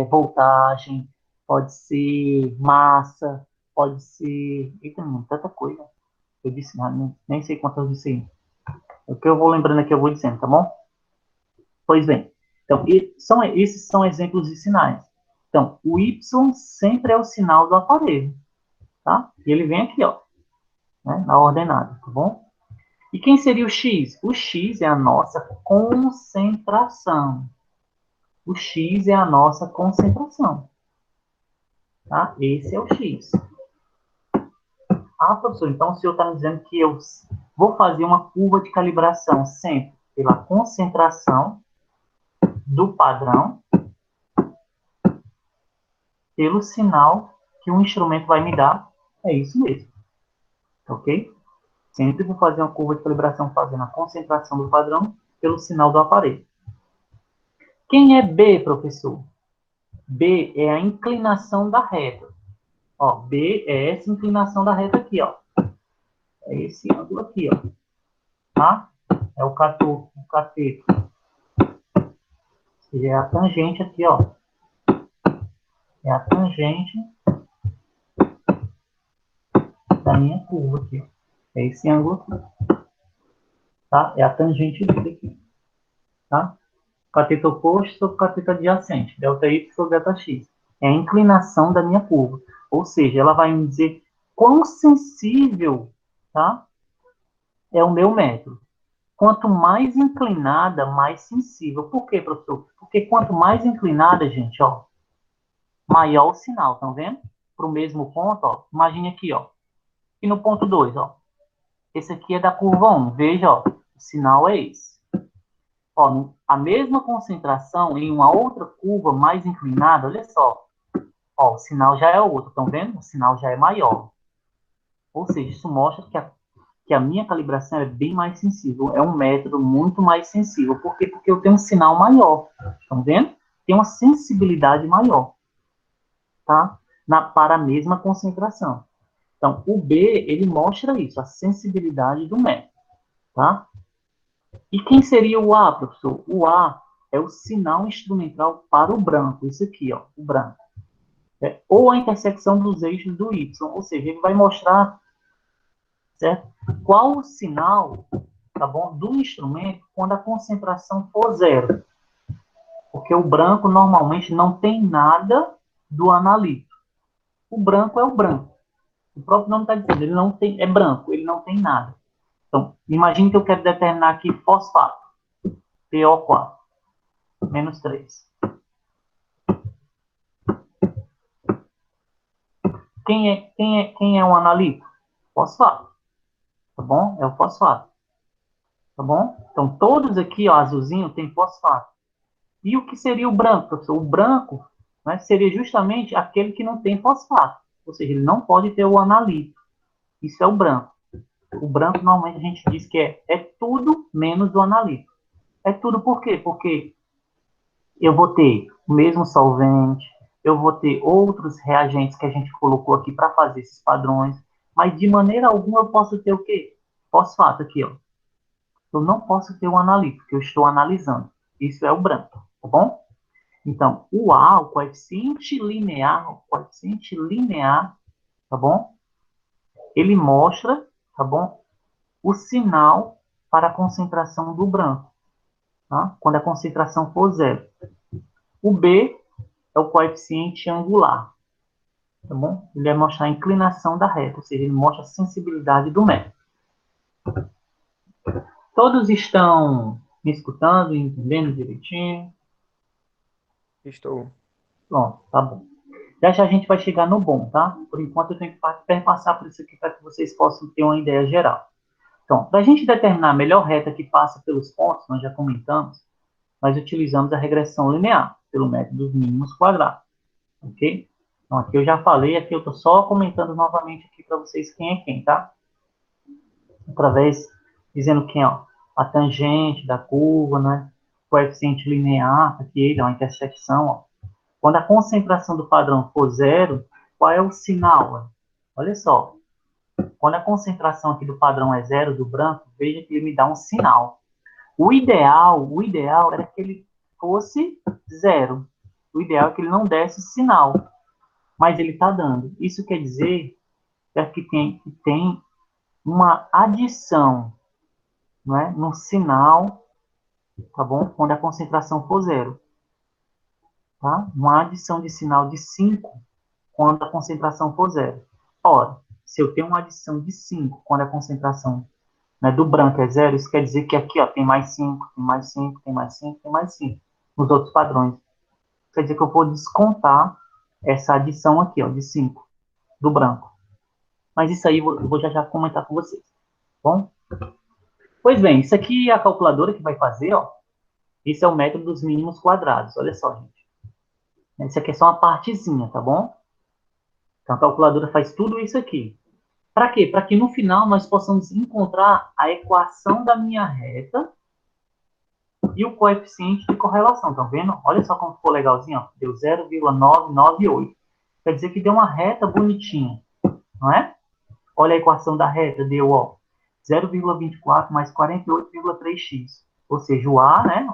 voltagem, pode ser massa, pode ser... Eita, mano, tanta coisa. Eu disse, nem sei quantas eu disse aí. O que eu vou lembrando aqui, eu vou dizendo, tá bom? Pois bem. Então, esses são exemplos de sinais. Então, o Y sempre é o sinal do aparelho, tá? E ele vem aqui, ó, né, na ordenada, tá bom? E quem seria o X? O X é a nossa concentração. O X é a nossa concentração, tá? Esse é o X. Ah, professor, então o senhor está me dizendo que eu vou fazer uma curva de calibração sempre pela concentração do padrão, pelo sinal que o instrumento vai me dar. É isso mesmo, ok? Sempre vou fazer uma curva de calibração fazendo a concentração do padrão pelo sinal do aparelho. Quem é B, professor? B é a inclinação da reta. Ó, B é essa inclinação da reta aqui, ó. É esse ângulo aqui, ó. Tá? É o cateto. É a tangente aqui, ó. É a tangente da minha curva aqui, ó. É esse ângulo aqui. Tá? É a tangente dele aqui. Tá? Cateto oposto sobre cateto adjacente. Delta Y sobre delta X. É a inclinação da minha curva. Ou seja, ela vai me dizer quão sensível, tá, é o meu método. Quanto mais inclinada, mais sensível. Por quê, professor? Porque quanto mais inclinada, gente, ó, maior o sinal, estão vendo? Para o mesmo ponto, ó. Imagine aqui, ó. E no ponto 2, ó. Esse aqui é da curva 1. Veja, ó. O sinal é esse. Ó, a mesma concentração em uma outra curva mais inclinada, olha só. Ó, o sinal já é outro, estão vendo? O sinal já é maior. Ou seja, isso mostra que a minha calibração é bem mais sensível. É um método muito mais sensível. Por quê? Porque eu tenho um sinal maior. Estão vendo? Tem uma sensibilidade maior. Tá? Para a mesma concentração. Então, o B, ele mostra isso, a sensibilidade do método. Tá? E quem seria o A, professor? O A é o sinal instrumental para o branco. Isso aqui, ó, o branco. Ou a intersecção dos eixos do Y. Ou seja, ele vai mostrar, certo, qual o sinal, tá bom, do instrumento quando a concentração for zero. Porque o branco normalmente não tem nada do analito. O branco é o branco. O próprio nome está dizendo, ele não tem, é branco, ele não tem nada. Então, imagine que eu quero determinar aqui fosfato, PO4, menos 3. Quem é um analítico? Fosfato, tá bom? É o fosfato, tá bom? Então, todos aqui, ó, azulzinho, tem fosfato. E o que seria o branco, professor? O branco, né, seria justamente aquele que não tem fosfato. Ou seja, ele não pode ter o analítico. Isso é o branco. O branco, normalmente, a gente diz que é tudo menos o analítico. É tudo por quê? Porque eu vou ter o mesmo solvente, eu vou ter outros reagentes que a gente colocou aqui para fazer esses padrões, mas de maneira alguma eu posso ter o quê? Fosfato aqui, ó. Eu não posso ter o analítico, que eu estou analisando. Isso é o branco, tá bom? Então, o A, o coeficiente linear, tá bom? Ele mostra, tá bom? O sinal para a concentração do branco, tá? Quando a concentração for zero. O B é o coeficiente angular, tá bom? Ele vai mostrar a inclinação da reta, ou seja, ele mostra a sensibilidade do método. Todos estão me escutando e entendendo direitinho? Estou. Pronto, tá bom. Já já a gente vai chegar no bom, tá? Por enquanto eu tenho que perpassar por isso aqui para que vocês possam ter uma ideia geral. Então, para a gente determinar a melhor reta que passa pelos pontos, nós já comentamos, nós utilizamos a regressão linear, pelo método dos mínimos quadrados, ok? Então, aqui eu já falei, aqui eu estou só comentando novamente aqui para vocês quem é quem, tá? Através, dizendo quem, ó, a tangente da curva, né? Coeficiente linear, aqui ele, ó, a intersecção, ó. Quando a concentração do padrão for zero, qual é o sinal? Olha só, Quando a concentração aqui do padrão é zero, do branco, veja que ele me dá um sinal. O ideal era que ele fosse zero. O ideal é que ele não desse sinal, mas ele está dando. Isso quer dizer que tem uma adição, não é? No sinal, tá bom? Quando a concentração for zero. Tá? Uma adição de sinal de 5 quando a concentração for zero. Ora, se eu tenho uma adição de 5 quando a concentração, né, do branco é zero, isso quer dizer que aqui ó, tem mais 5, tem mais 5, tem mais 5, tem mais 5 nos outros padrões. Quer dizer que eu vou descontar essa adição aqui, ó, de 5 do branco. Mas isso aí eu vou já comentar com vocês. Bom? Pois bem, isso aqui é a calculadora que vai fazer, ó. Esse é o método dos mínimos quadrados. Olha só, gente. Isso aqui é só uma partezinha, tá bom? Então a calculadora faz tudo isso aqui. Para quê? Para que no final nós possamos encontrar a equação da minha reta e o coeficiente de correlação. Estão vendo? Olha só como ficou legalzinho. Ó. Deu 0,998. Quer dizer que deu uma reta bonitinha. Não é? Olha a equação da reta. Deu 0,24 mais 48,3x. Ou seja, o A, né?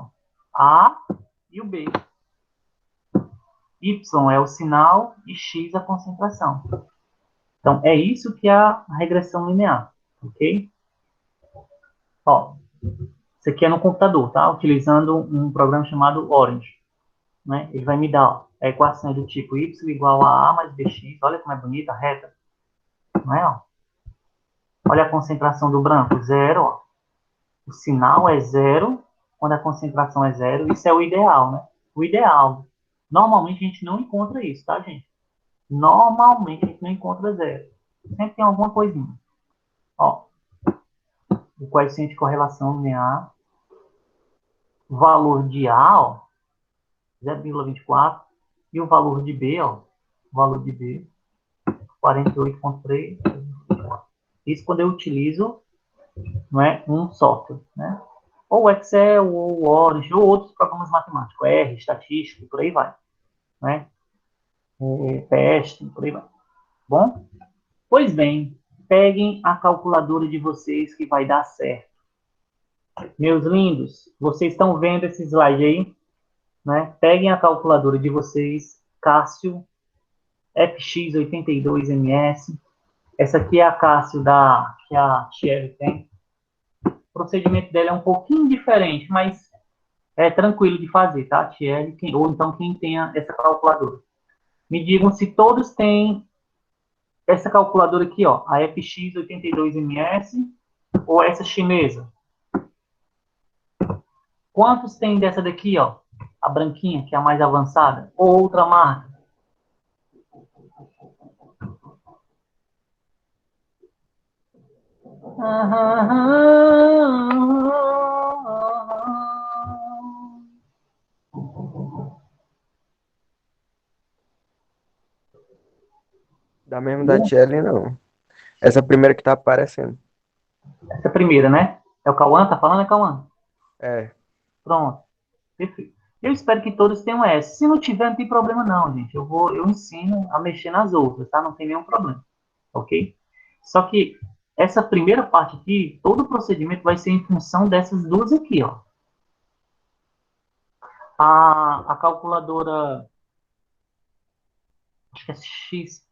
A e o B. Y é o sinal e X a concentração. Então, é isso que é a regressão linear, ok? Ó, isso aqui é no computador, tá? Utilizando um programa chamado Orange, né? Ele vai me dar, ó, a equação do tipo y igual a a mais bx. Olha como é bonita a reta, não é? Ó? Olha a concentração do branco, zero, ó. O sinal é zero quando a concentração é zero. Isso é o ideal, né? O ideal. Normalmente a gente não encontra isso, tá, gente? Normalmente a gente não encontra zero. Sempre tem alguma coisinha. Ó, o coeficiente de correlação linear, o valor de A, ó, 0,24, e o valor de B, ó, o valor de B, 48,3. Isso quando eu utilizo, não é, um software, né? Ou Excel, ou Orange, ou outros programas matemáticos, R, estatística, por aí vai, né? Teste, por aí vai. Bom? Pois bem, peguem a calculadora de vocês que vai dar certo. Meus lindos, vocês estão vendo esse slide aí? Né? Peguem a calculadora de vocês, Cássio, FX82MS. Essa aqui é a Cássio que a Thierry tem. O procedimento dela é um pouquinho diferente, mas é tranquilo de fazer, tá, Thierry? Ou então quem tenha essa calculadora. Me digam se todos têm essa calculadora aqui, ó, a FX82MS ou essa chinesa. Quantos tem dessa daqui, ó? A branquinha, que é a mais avançada? Ou outra marca? Da mesmo da Tchelle, não. Essa primeira que tá aparecendo. Essa primeira, né? É o Cauã? Tá falando, é Cauã? É. Pronto. Perfeito. Eu espero que todos tenham essa. Se não tiver, não tem problema não, gente. Eu ensino a mexer nas outras, tá? Não tem nenhum problema. Ok? Só que essa primeira parte aqui, todo o procedimento vai ser em função dessas duas aqui, ó. A calculadora, acho que é XP.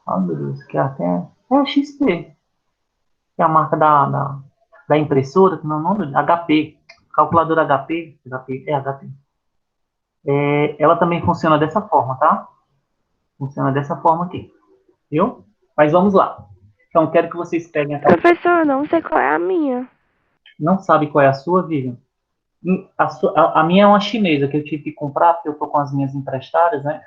Ah, meu Deus, que até é a XP, que é a marca da impressora, que não é o nome, HP, calculadora HP, é HP. Ela também funciona dessa forma, tá? Funciona dessa forma aqui, viu? Mas vamos lá. Então, quero que vocês peguem a calculadora. Professor, não sei qual é a minha. Não sabe qual é a sua, Vivian? A minha é uma chinesa que eu tive que comprar, porque eu tô com as minhas emprestadas, né?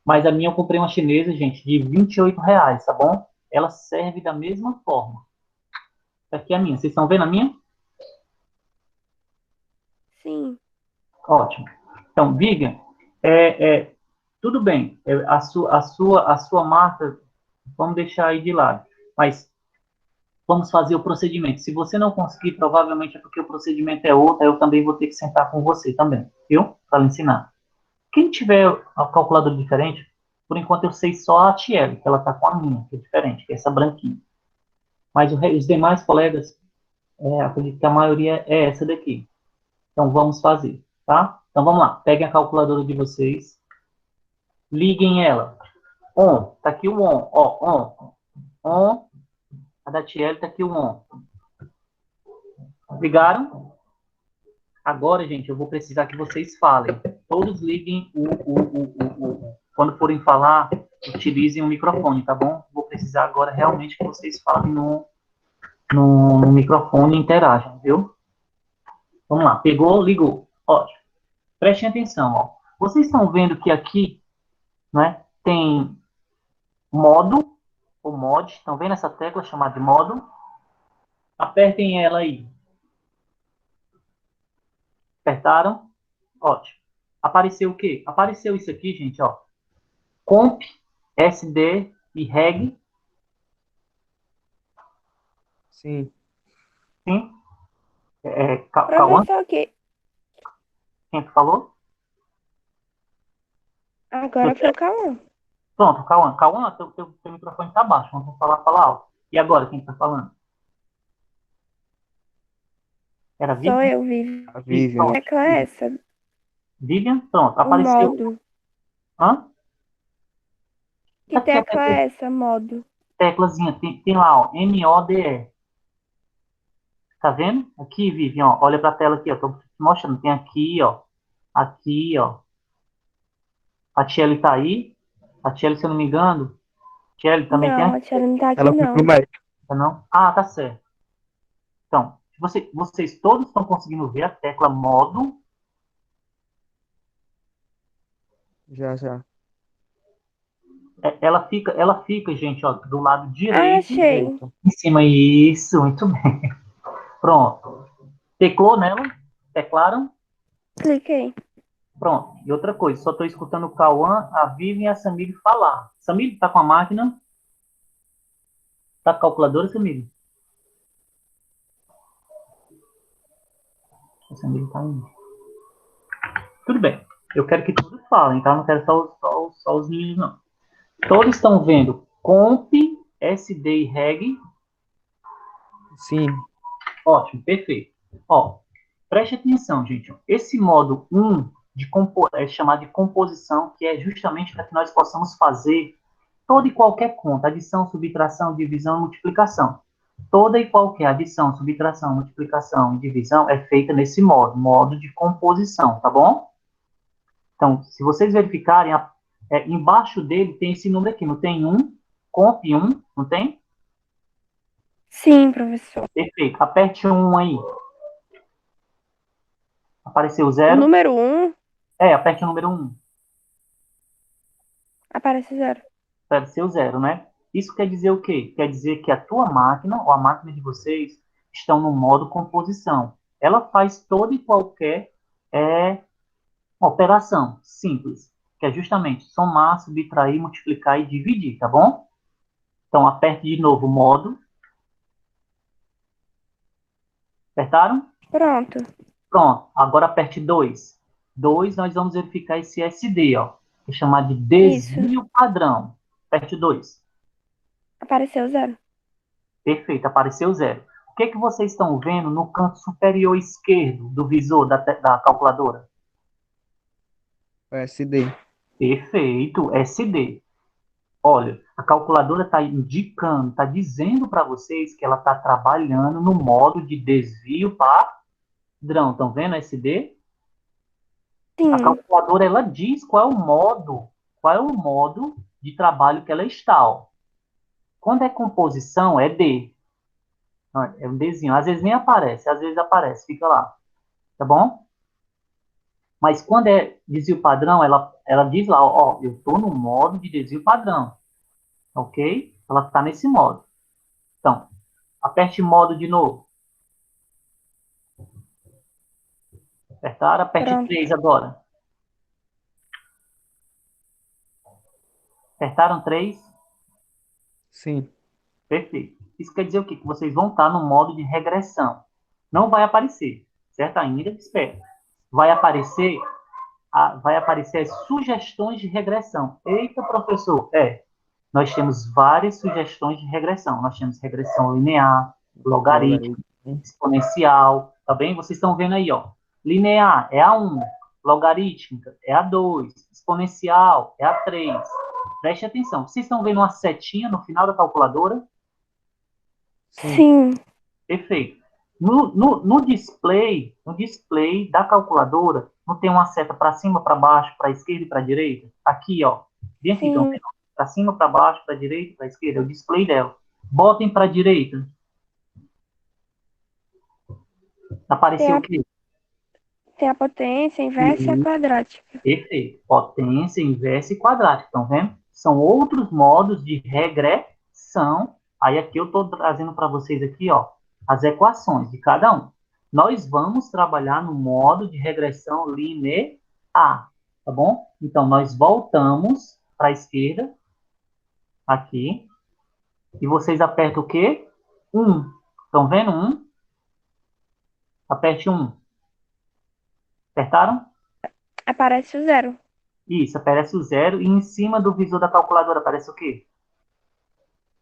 Mas a minha eu comprei uma chinesa, gente, de R$ 28, tá bom? Ela serve da mesma forma. Essa aqui é a minha. Vocês estão vendo a minha? Sim. Ótimo. Então, Vivian, tudo bem. A sua marca, vamos deixar aí de lado. Mas vamos fazer o procedimento. Se você não conseguir, provavelmente é porque o procedimento é outro, eu também vou ter que sentar com você também, viu? Para ensinar. Quem tiver a calculadora diferente, por enquanto eu sei só a Tiele, que ela está com a minha, que é diferente, que é essa branquinha. Mas os demais colegas, acredito que a maioria é essa daqui. Então vamos fazer, tá? Então vamos lá, peguem a calculadora de vocês, liguem ela. On, tá aqui o on, ó, on, a da Tiele tá aqui o on. Ligaram? Agora, gente, eu vou precisar que vocês falem. Todos liguem quando forem falar, utilizem o microfone, tá bom? Vou precisar agora realmente que vocês falem no microfone e interajam, viu? Vamos lá. Pegou, ligou. Ótimo. Prestem atenção, ó. Vocês estão vendo que aqui, né, tem modo, ou mod. Estão vendo essa tecla chamada de modo? Apertem ela aí. Apertaram? Ótimo. Apareceu o quê? Apareceu isso aqui, gente, ó. Comp, SD e reg. Sim. Sim? Cauã? Professor, que Quem que falou? agora foi o Cauã. Pronto, Cauã. Cauã, teu microfone tá baixo. Vamos falar, fala alto. E agora, quem tá falando? Era Sou Vivian? eu, Vivi. A Isso, Vivian. pronto. Que tecla é essa? Vivian, pronto. O Apareceu. modo. Hã? Que Tá aqui a tecla é essa, modo? teclazinha. Tem lá, ó. MODE. Tá vendo? Aqui, Vivian, ó. Olha pra tela aqui, ó. Tô te mostrando. Tem aqui, ó. Aqui, ó. A Tiele tá aí. A Tiele, se eu não me engano. Tiele também tem Não, aqui, a tia não tá aqui, Ela foi pro não. médico. tá não? Ah, tá certo. Então, vocês todos estão conseguindo ver a tecla modo. Já, já. Ela fica, gente, ó, do lado Ah, direito, achei. em cima. Isso, muito bem. Pronto. Teclou nela? Teclaram? Cliquei. Pronto. E outra coisa, só estou escutando o Cauã, a Vivian e a Samir falar. Samir, tá com a máquina? Tá com a calculadora, Samir? A Samir tá indo. Tudo bem. Eu quero que todos falem, tá? Não quero só os meninos, não. Todos estão vendo comp, SD e reg. Sim. Ótimo, perfeito. Ó, preste atenção, gente. Esse modo 1 é chamado de composição, que é justamente para que nós possamos fazer toda e qualquer conta, adição, subtração, divisão e multiplicação. Toda e qualquer adição, subtração, multiplicação e divisão é feita nesse modo de composição, tá bom? Então, se vocês verificarem, embaixo dele tem esse número aqui, não tem 1, comp 1, não tem? Sim, professor. Perfeito. Aperte 1 aí. Apareceu O 0? número 1 Aperte o número 1. aparece 0. Apareceu 0, né? Isso quer dizer o quê? Quer dizer que a tua máquina, ou a máquina de vocês, estão no modo composição. Ela faz toda e qualquer operação simples, que é justamente somar, subtrair, multiplicar e dividir, tá bom? Então, aperte de novo o modo. Apertaram? Pronto. Pronto. Agora aperte 2. 2, nós vamos verificar esse SD, ó. Que é chamado de Isso. desvio padrão. Aperte 2. Apareceu 0. Perfeito, apareceu 0. O que, que vocês estão vendo no canto superior esquerdo do visor da calculadora? O SD. Perfeito, SD. Olha, a calculadora está indicando, está dizendo para vocês que ela está trabalhando no modo de desvio padrão. Estão vendo SD? Sim. A calculadora ela diz qual é o modo de trabalho que ela está. Ó. Quando é composição, é D. É um Dzinho. Às vezes nem aparece, às vezes aparece, fica lá. Tá bom? Mas quando é desvio padrão, ela diz lá, ó, eu estou no modo de desvio padrão. Ok? Ela está nesse modo. Então, aperte modo de novo. Apertaram? Aperte Pronto. 3 agora. Apertaram 3? Sim. Perfeito. Isso quer dizer o quê? Que vocês vão estar no modo de regressão. Não vai aparecer, certo? Ainda espera. Vai aparecer vai aparecer as sugestões de regressão. Eita, professor, nós temos várias sugestões de regressão. Nós temos regressão linear, logarítmica, Logaritmo. exponencial, tá bem? Vocês estão vendo aí, ó. Linear é a 1, logarítmica é a 2, exponencial é a 3. Preste atenção. Vocês estão vendo uma setinha no final da calculadora? Sim. Perfeito. No display da calculadora, não tem uma seta para cima, para baixo, para esquerda e para direita? Aqui, ó. Vem aqui, então. Sim. Para cima, para baixo, para direita, para esquerda. É o display dela. Botem para direita. Apareceu o quê? Tem a potência, inversa e a quadrática. Perfeito. Potência, inversa e quadrática. Estão vendo? São outros modos de regressão. Aí aqui eu estou trazendo para vocês aqui, ó, as equações de cada um. Nós vamos trabalhar no modo de regressão linear, tá bom? Então, nós voltamos para a esquerda, aqui, e vocês apertam o quê? 1. Estão vendo? 1. Aperte 1. Apertaram? Aparece o zero. Isso, aparece o 0. E em cima do visor da calculadora aparece o quê?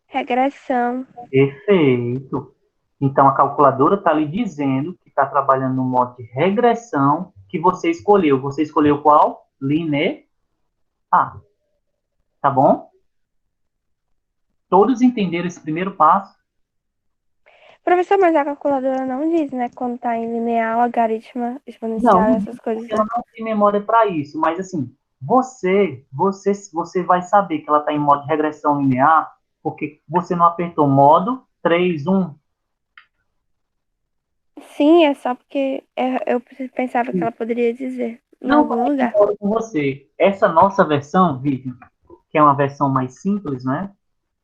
Regressão. Perfeito. Então, a calculadora está lhe dizendo que está trabalhando no modo de regressão que você escolheu. Você escolheu qual? Linear. Tá bom? Todos entenderam esse primeiro passo? Professor, mas a calculadora não diz, né? Quando tá em linear, logaritmo, exponencial, Não, essas coisas, ela né? não tem memória para isso, mas assim, você vai saber que ela está em modo de regressão linear porque você não apertou modo 3, 1. Sim, é só porque eu pensava que ela poderia dizer em Não algum vai lugar. embora com você. Essa nossa versão, Vivian, que é uma versão mais simples, né?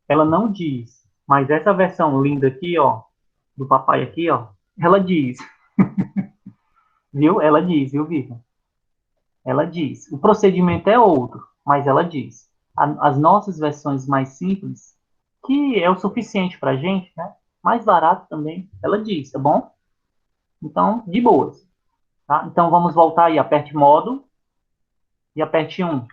Ela não diz. Mas essa versão linda aqui, ó, do papai aqui, ó, ela diz. Viu? Ela diz, viu, Vivian? Ela diz. O procedimento é outro, mas ela diz. As nossas versões mais simples, que é o suficiente pra gente, né? Mais barato também, ela diz, tá bom? Então, de boas. Tá? Então, vamos voltar aí. Aperte modo e aperte 1.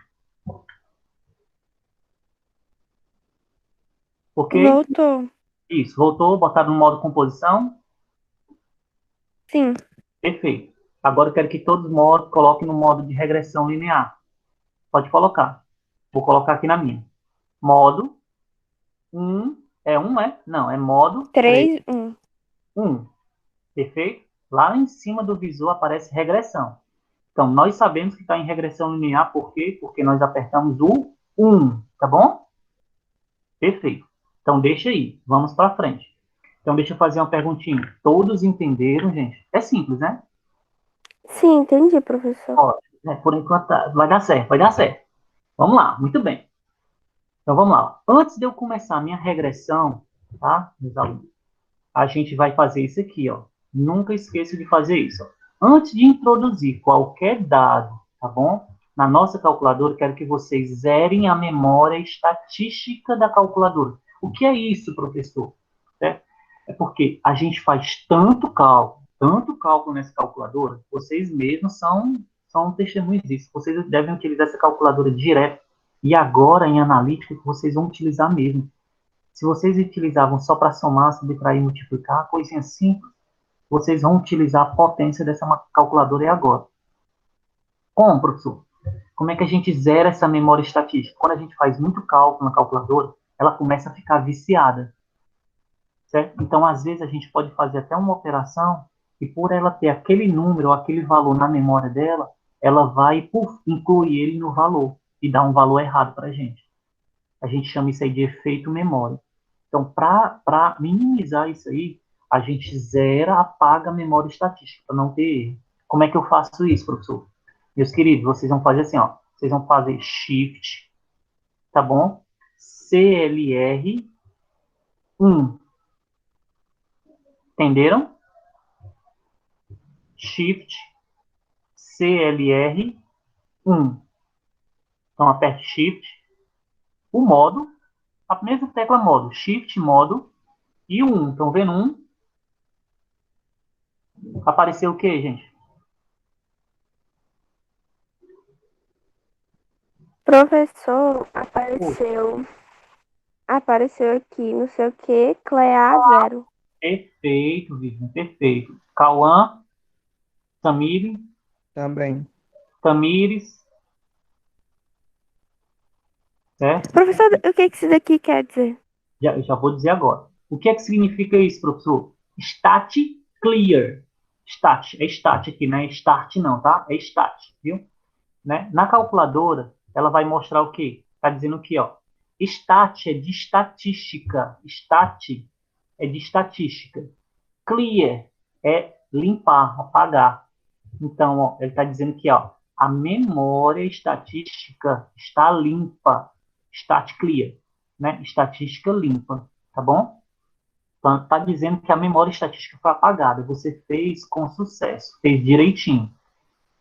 Ok? Voltou. Isso. Voltou, botaram no modo composição. Sim. Perfeito. Agora eu quero que todos os modos coloquem no modo de regressão linear. Pode colocar. Vou colocar aqui na minha. Modo 1. É 1, é? Não, é modo 3, 3, 1. 1. Perfeito? Lá em cima do visor aparece regressão. Então, nós sabemos que está em regressão linear, por quê? Porque nós apertamos o 1, tá bom? Perfeito. Então, deixa aí. Vamos para frente. Então, deixa eu fazer uma perguntinha. Todos entenderam, gente? É simples, né? Sim, entendi, professor. Ó, por enquanto, vai dar certo, vai dar certo. Vamos lá, muito bem. Então, vamos lá. Antes de eu começar a minha regressão, tá, meus alunos? A gente vai fazer isso aqui, ó. Nunca esqueça de fazer isso. Ó. Antes de introduzir qualquer dado, tá bom? Na nossa calculadora, eu quero que vocês zerem a memória estatística da calculadora. O que é isso, professor? É porque a gente faz tanto cálculo nessa calculadora, vocês mesmos são testemunhos disso. Vocês devem utilizar essa calculadora direto. E agora, em analítica, vocês vão utilizar mesmo. Se vocês utilizavam só para somar, subtrair, multiplicar, coisinha simples, vocês vão utilizar a potência dessa calculadora e agora. Como, professor? Como é que a gente zera essa memória estatística? Quando a gente faz muito cálculo na calculadora, ela começa a ficar viciada, certo? Então, às vezes, a gente pode fazer até uma operação e por ela ter aquele número ou aquele valor na memória dela, ela vai incluir ele no valor e dar um valor errado para a gente. A gente chama isso aí de efeito memória. Então, para minimizar isso aí, a gente zera, apaga a memória estatística, para não ter erro. Como é que eu faço isso, professor? Meus queridos, vocês vão fazer assim, ó. Vocês vão fazer Shift, tá bom? CLR 1. Entenderam? Shift, CLR 1. Então, aperte Shift, o modo, a mesma tecla modo, Shift, modo, e o 1. Estão vendo 1? Apareceu o quê, gente? Professor, apareceu aqui, não sei o que, Clear 0. Perfeito, Vivian, perfeito. Cauã, Tamires, Também. certo? Professor, o que isso daqui quer dizer? Já vou dizer agora. O que é que significa isso, professor? Stat clear. Stat, é stat aqui, não é start não, tá? É stat, viu? Né? Na calculadora, ela vai mostrar o quê? Está dizendo aqui, ó. Stat é de estatística. Stat é de estatística. Clear é limpar, apagar. Então, ó, ele está dizendo que ó, a memória estatística está limpa. Stat clear, né? Estatística limpa, tá bom? Então, está dizendo que a memória estatística foi apagada. Você fez com sucesso, fez direitinho.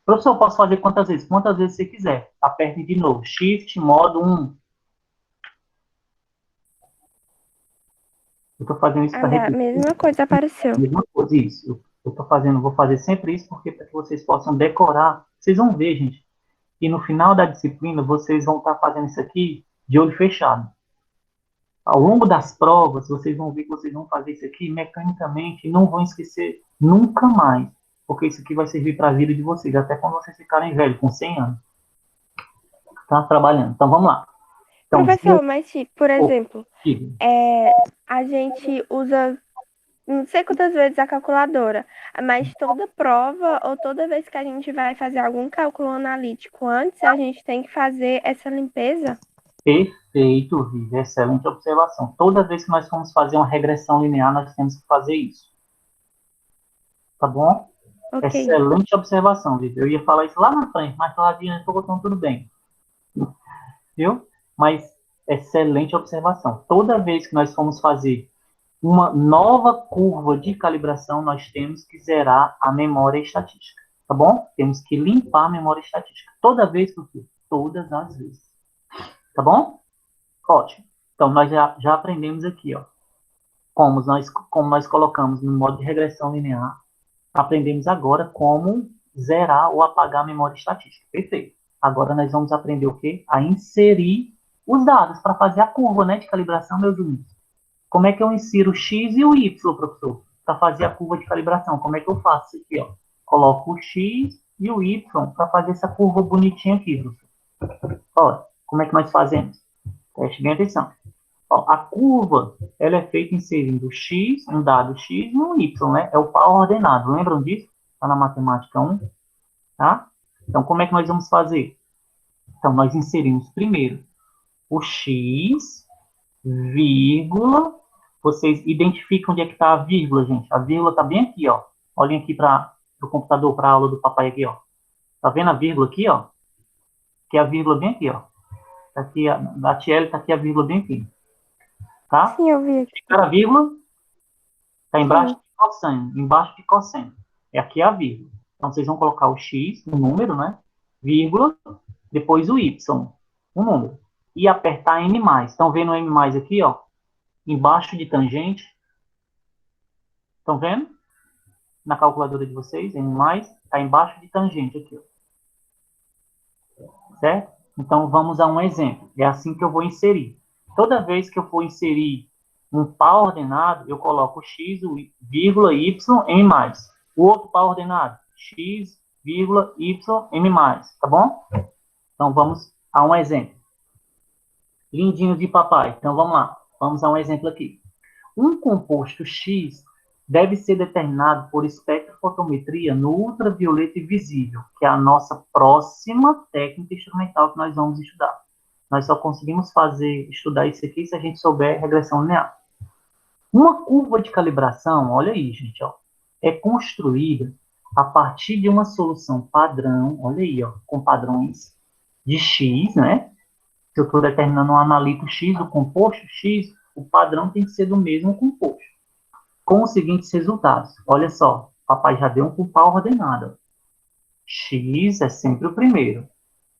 Professor, eu posso fazer quantas vezes? Quantas vezes você quiser. Aperte de novo. Shift, modo 1. Eu estou fazendo isso para A repetir mesma coisa apareceu. a mesma coisa. Isso. Eu estou fazendo, vou fazer sempre isso, porque para que vocês possam decorar. Vocês vão ver, gente, que no final da disciplina vocês vão estar fazendo isso aqui de olho fechado. Ao longo das provas, vocês vão ver que vocês vão fazer isso aqui mecanicamente e não vão esquecer nunca mais. Porque isso aqui vai servir para a vida de vocês, até quando vocês ficarem velhos, com 100 anos. Tá trabalhando. Então, vamos lá. Então, Professor, mas por oh, exemplo, a gente usa não sei quantas vezes a calculadora, mas toda prova ou toda vez que a gente vai fazer algum cálculo analítico antes, a gente tem que fazer essa limpeza? perfeito, Vivi. Excelente observação. Toda vez que nós formos fazer uma regressão linear, nós temos que fazer isso. Tá bom? Ok. Excelente observação, Vivi. Eu ia falar isso lá na frente, mas lá adiante eu botando tudo bem. Viu? Mas excelente observação. Toda vez que nós formos fazer uma nova curva de calibração, nós temos que zerar a memória estatística. Tá bom? Temos que limpar a memória estatística. Toda vez, professor? Todas as vezes. Tá bom? Ótimo. Então, nós já aprendemos aqui, ó, como nós colocamos no modo de regressão linear. Aprendemos agora como zerar ou apagar a memória estatística. Perfeito. Agora nós vamos aprender o quê? A inserir os dados para fazer a curva, né, de calibração, meus amigos. Como é que eu insiro o X e o Y, professor? Para fazer a curva de calibração. Como é que eu faço isso aqui, ó? Coloco o X e o Y para fazer essa curva bonitinha aqui, professor. Olha, como é que nós fazemos? Preste bem atenção. Ó, a curva, ela é feita inserindo x, um dado x e um y, né? É o par ordenado. Lembram disso? Está na matemática 1, tá? Então, como é que nós vamos fazer? Então, nós inserimos primeiro o x, vírgula. Vocês identificam onde é que está a vírgula, gente? A vírgula está bem aqui, ó. Olhem aqui para o computador, para a aula do papai aqui, ó. Tá vendo a vírgula aqui, ó? Que é a vírgula bem aqui, ó. Tá aqui, da TL tá aqui a vírgula bem aqui. Tá? Sim, eu vi aqui. A vírgula está embaixo de cosseno. Embaixo de cosseno. E aqui é a vírgula. Então, vocês vão colocar o x, o número, né? Vírgula, depois o y, o número. E apertar M+. Estão vendo o M+, aqui, ó? Embaixo de tangente. Estão vendo? Na calculadora de vocês, M+, está embaixo de tangente aqui, ó. Certo? Então, vamos a um exemplo. É assim que eu vou inserir. Toda vez que eu for inserir um par ordenado, eu coloco x, vírgula, y, m+. O outro par ordenado, x, vírgula, y, m+. Tá bom? Então, vamos a um exemplo. Lindinho de papai. Então, vamos lá. Vamos a um exemplo aqui. Um composto X deve ser determinado por espectrofotometria no ultravioleta invisível, que é a nossa próxima técnica instrumental que nós vamos estudar. Nós só conseguimos estudar isso aqui se a gente souber regressão linear. Uma curva de calibração, olha aí, gente, ó, é construída a partir de uma solução padrão, olha aí, ó, com padrões de X, né? Se eu estou determinando um analito X, o composto X, o padrão tem que ser do mesmo composto. Com os seguintes resultados. Olha só, papai já deu um par ordenado. X é sempre o primeiro.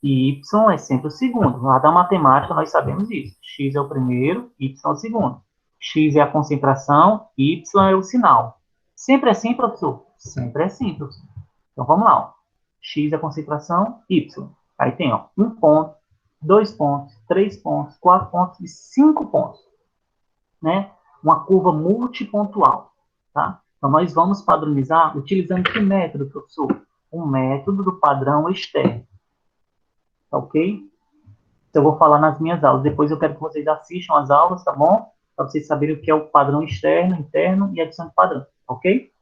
Y é sempre o segundo. Lá da matemática nós sabemos isso. X é o primeiro, Y é o segundo. X é a concentração, Y é o sinal. Sempre assim, professor? Sempre assim, professor. Então vamos lá. Ó. X é a concentração, Y. Aí tem ó, 1 ponto, 2 pontos, 3 pontos, 4 pontos e 5 pontos, né? Uma curva multipontual, tá? Então, nós vamos padronizar utilizando que método, professor? Um método do padrão externo, tá ok? Eu vou falar nas minhas aulas. Depois eu quero que vocês assistam as aulas, tá bom? Para vocês saberem o que é o padrão externo, interno e adição de padrão, ok?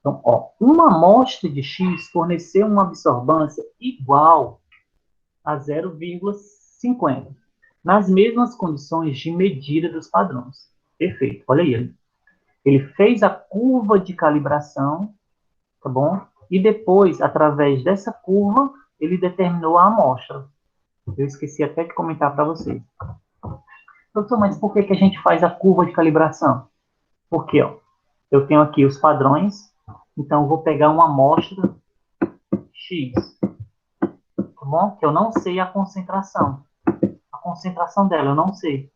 Então, ó, uma amostra de X forneceu uma absorbância igual a 0,50, nas mesmas condições de medida dos padrões. Perfeito, olha aí. Ele fez a curva de calibração, tá bom? E depois, através dessa curva, ele determinou a amostra. Eu esqueci até de comentar para vocês. Doutor, mas por que a gente faz a curva de calibração? Porque, ó, eu tenho aqui os padrões, então eu vou pegar uma amostra X, tá bom? Que eu não sei a concentração. A concentração dela, eu não sei.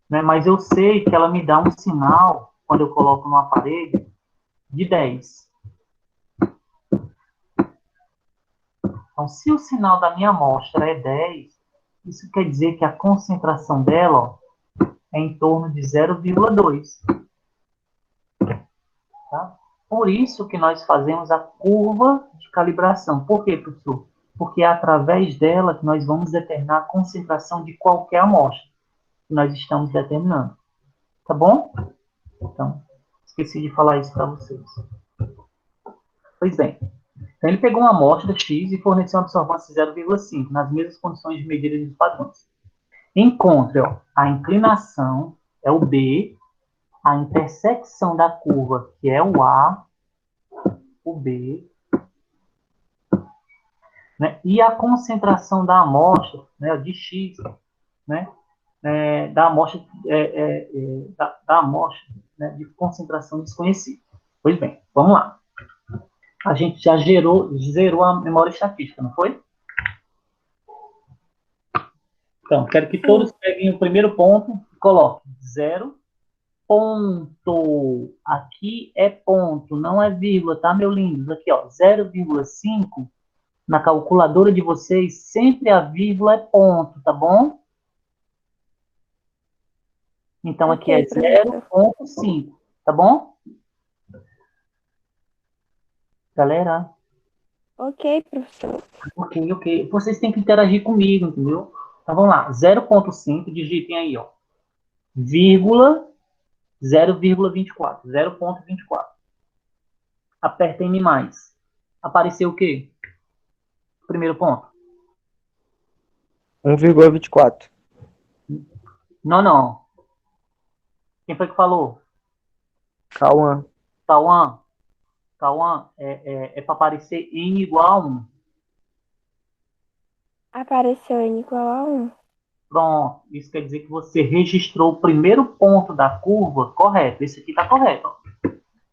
Né? Mas eu sei que ela me dá um sinal, quando eu coloco no aparelho, de 10. Então, se o sinal da minha amostra é 10, isso quer dizer que a concentração dela, ó, é em torno de 0,2. Tá? Por isso que nós fazemos a curva de calibração. Por quê, professor? Porque é através dela que nós vamos determinar a concentração de qualquer amostra que nós estamos determinando. Tá bom? Então, esqueci de falar isso para vocês. Pois bem. Então, ele pegou uma amostra X e forneceu uma absorvância 0,5, nas mesmas condições de medida dos padrões. Encontre, ó, a inclinação, é o B, a intersecção da curva, que é o A, o B, né, e a concentração da amostra, né, de X, né, da amostra, da amostra, né, de concentração desconhecida. Pois bem, vamos lá. A gente já zerou a memória estatística, não foi? Então, quero que todos peguem o primeiro ponto e coloquem 0, ponto. Aqui é ponto, não é vírgula, tá, meu lindo? Aqui, ó, 0,5. Na calculadora de vocês, sempre a vírgula é ponto, tá bom? Então, aqui é 0,5, tá bom? Galera? Ok, professor. Ok. Vocês têm que interagir comigo, entendeu? Então, vamos lá. 0,5, digitem aí, ó. Vírgula 0,24. 0,24. Apertem em mais. Apareceu o quê? Primeiro ponto. 1,24. Não. Quem foi que falou? Cauã. Cauã, é para aparecer n igual a 1. Apareceu n igual a 1. Pronto. Isso quer dizer que você registrou o primeiro ponto da curva correto. Esse aqui está correto. Ó.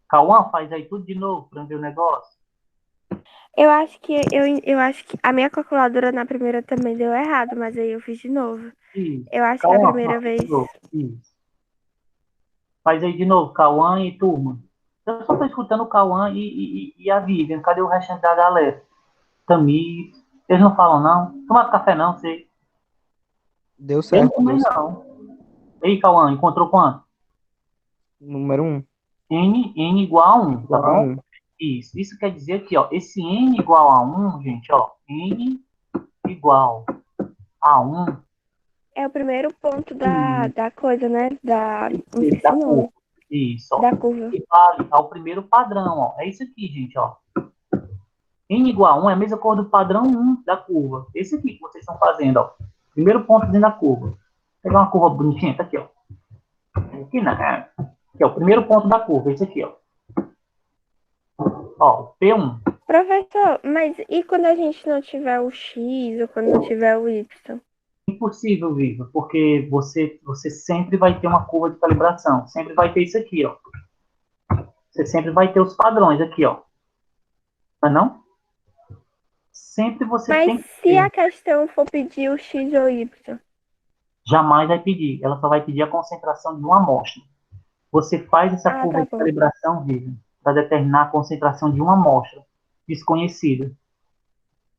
Cauã, faz aí tudo de novo para ver o negócio. Eu acho que a minha calculadora na primeira também deu errado, mas aí eu fiz de novo. Isso. Eu acho que a Cauã, primeira faz vez. de novo. Isso. Faz aí de novo, Cauã e turma. Eu só estou escutando o Cauã e a Vivian. Cadê o restante da galera? Tamir. Eles não falam, não. Toma café, não, sei. Deu Eu certo, também deu certo. não. Ei, Cauã, encontrou quanto? Número 1. N igual a 1, tá Igual a bom? 1. Isso quer dizer que, ó, esse N igual a 1, gente, ó, N igual a 1 É o primeiro ponto da coisa, né? Não esqueci da o nome. curva. Isso, ó. Da curva. Equivale ao primeiro padrão, ó. É isso aqui, gente, ó. N igual a 1 é a mesma cor do padrão 1 da curva. Esse aqui que vocês estão fazendo, ó. Primeiro ponto dentro da curva. Vou pegar uma curva bonitinha, tá aqui, ó. Aqui, né? Aqui, ó, o primeiro ponto da curva, esse aqui, ó. Ó, P1. Professor, mas e quando a gente não tiver o X ou quando não tiver o Y? Impossível, Viva, porque você sempre vai ter uma curva de calibração. Sempre vai ter isso aqui, ó. Você sempre vai ter os padrões aqui, ó. Não é não? Sempre você Mas tem que se a ter. questão for pedir o X ou Y? Jamais vai pedir. Ela só vai pedir a concentração de uma amostra. Você faz essa Ah, curva tá de bom. calibração, Viva, para determinar a concentração de uma amostra desconhecida.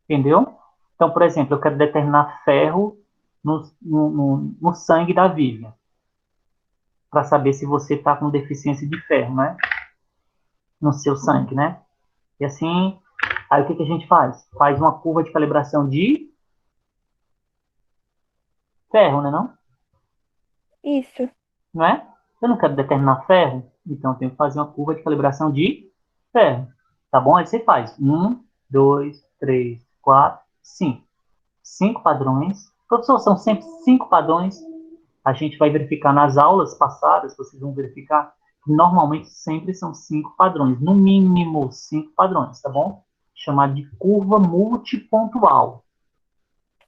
Entendeu? Então, por exemplo, eu quero determinar ferro no sangue da Vivian, para saber se você está com deficiência de ferro, né? No seu sangue, né? E assim, aí o que a gente faz? Faz uma curva de calibração de ferro, né, não? Isso. Não é? Eu não quero determinar ferro, então eu tenho que fazer uma curva de calibração de ferro. Tá bom? Aí você faz 1, 2, 3, 4, 5. 5 padrões. Professor, são sempre 5 padrões. A gente vai verificar nas aulas passadas, vocês vão verificar que normalmente sempre são 5 padrões. No mínimo 5 padrões, tá bom? Chamado de curva multipontual,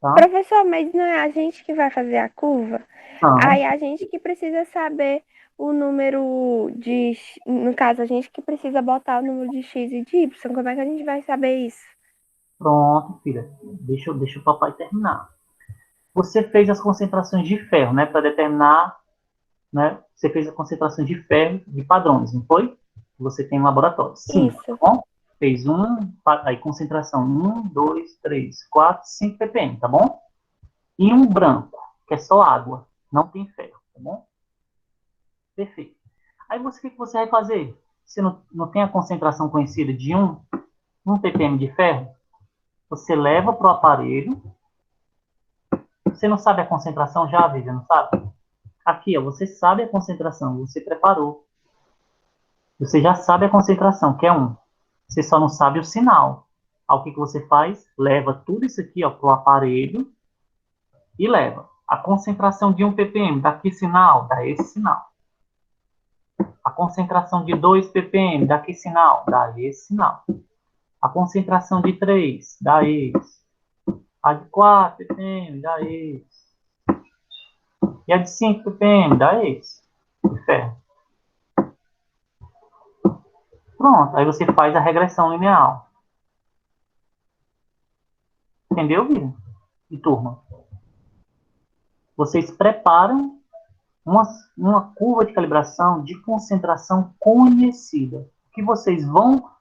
tá? Professor, mas não é a gente que vai fazer a curva? Então, Aí a gente que precisa saber o número de. No caso, a gente que precisa botar o número de X e de Y. Como é que a gente vai saber isso? pronto, filha. Deixa o papai terminar. Você fez as concentrações de ferro, né, para determinar, né? Você fez a concentração de ferro de padrões, não foi? Você tem um laboratório. Sim, tá Isso. bom? Fez aí concentração 1, 2, 3, 4, 5 ppm, tá bom? E um branco, que é só água, não tem ferro, tá bom? Perfeito. Aí o que você vai fazer? Você não tem a concentração conhecida de 1 ppm de ferro? Você leva para o aparelho. Você não sabe a concentração já, Vivian, não sabe? Aqui, ó, você sabe a concentração, você preparou. Você já sabe a concentração, que é 1. Você só não sabe o sinal. Aí o que você faz? Leva tudo isso aqui para o aparelho e leva. A concentração de 1 ppm, dá que sinal? Dá esse sinal. A concentração de 2 ppm, dá que sinal? Dá esse sinal. A concentração de 3, dá esse. A de 4 ppm, dá esse. E a de 5 ppm, dá esse. De ferro. Pronto, aí você faz a regressão linear. Entendeu, Vira? E turma? Vocês preparam uma curva de calibração de concentração conhecida. O que vocês vão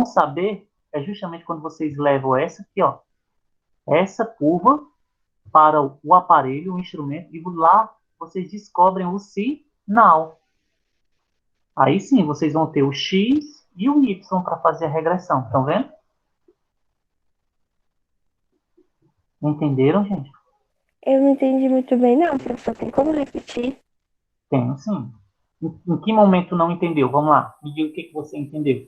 saber é justamente quando vocês levam essa aqui, ó, essa curva para o aparelho, o instrumento, e lá vocês descobrem o sinal. Aí sim, vocês vão ter o X e o Y para fazer a regressão. Estão vendo? Entenderam, gente? Eu não entendi muito bem, não, professor. Tem como repetir? Tem, sim. Em que momento não entendeu? Vamos lá. Me diga o que você entendeu.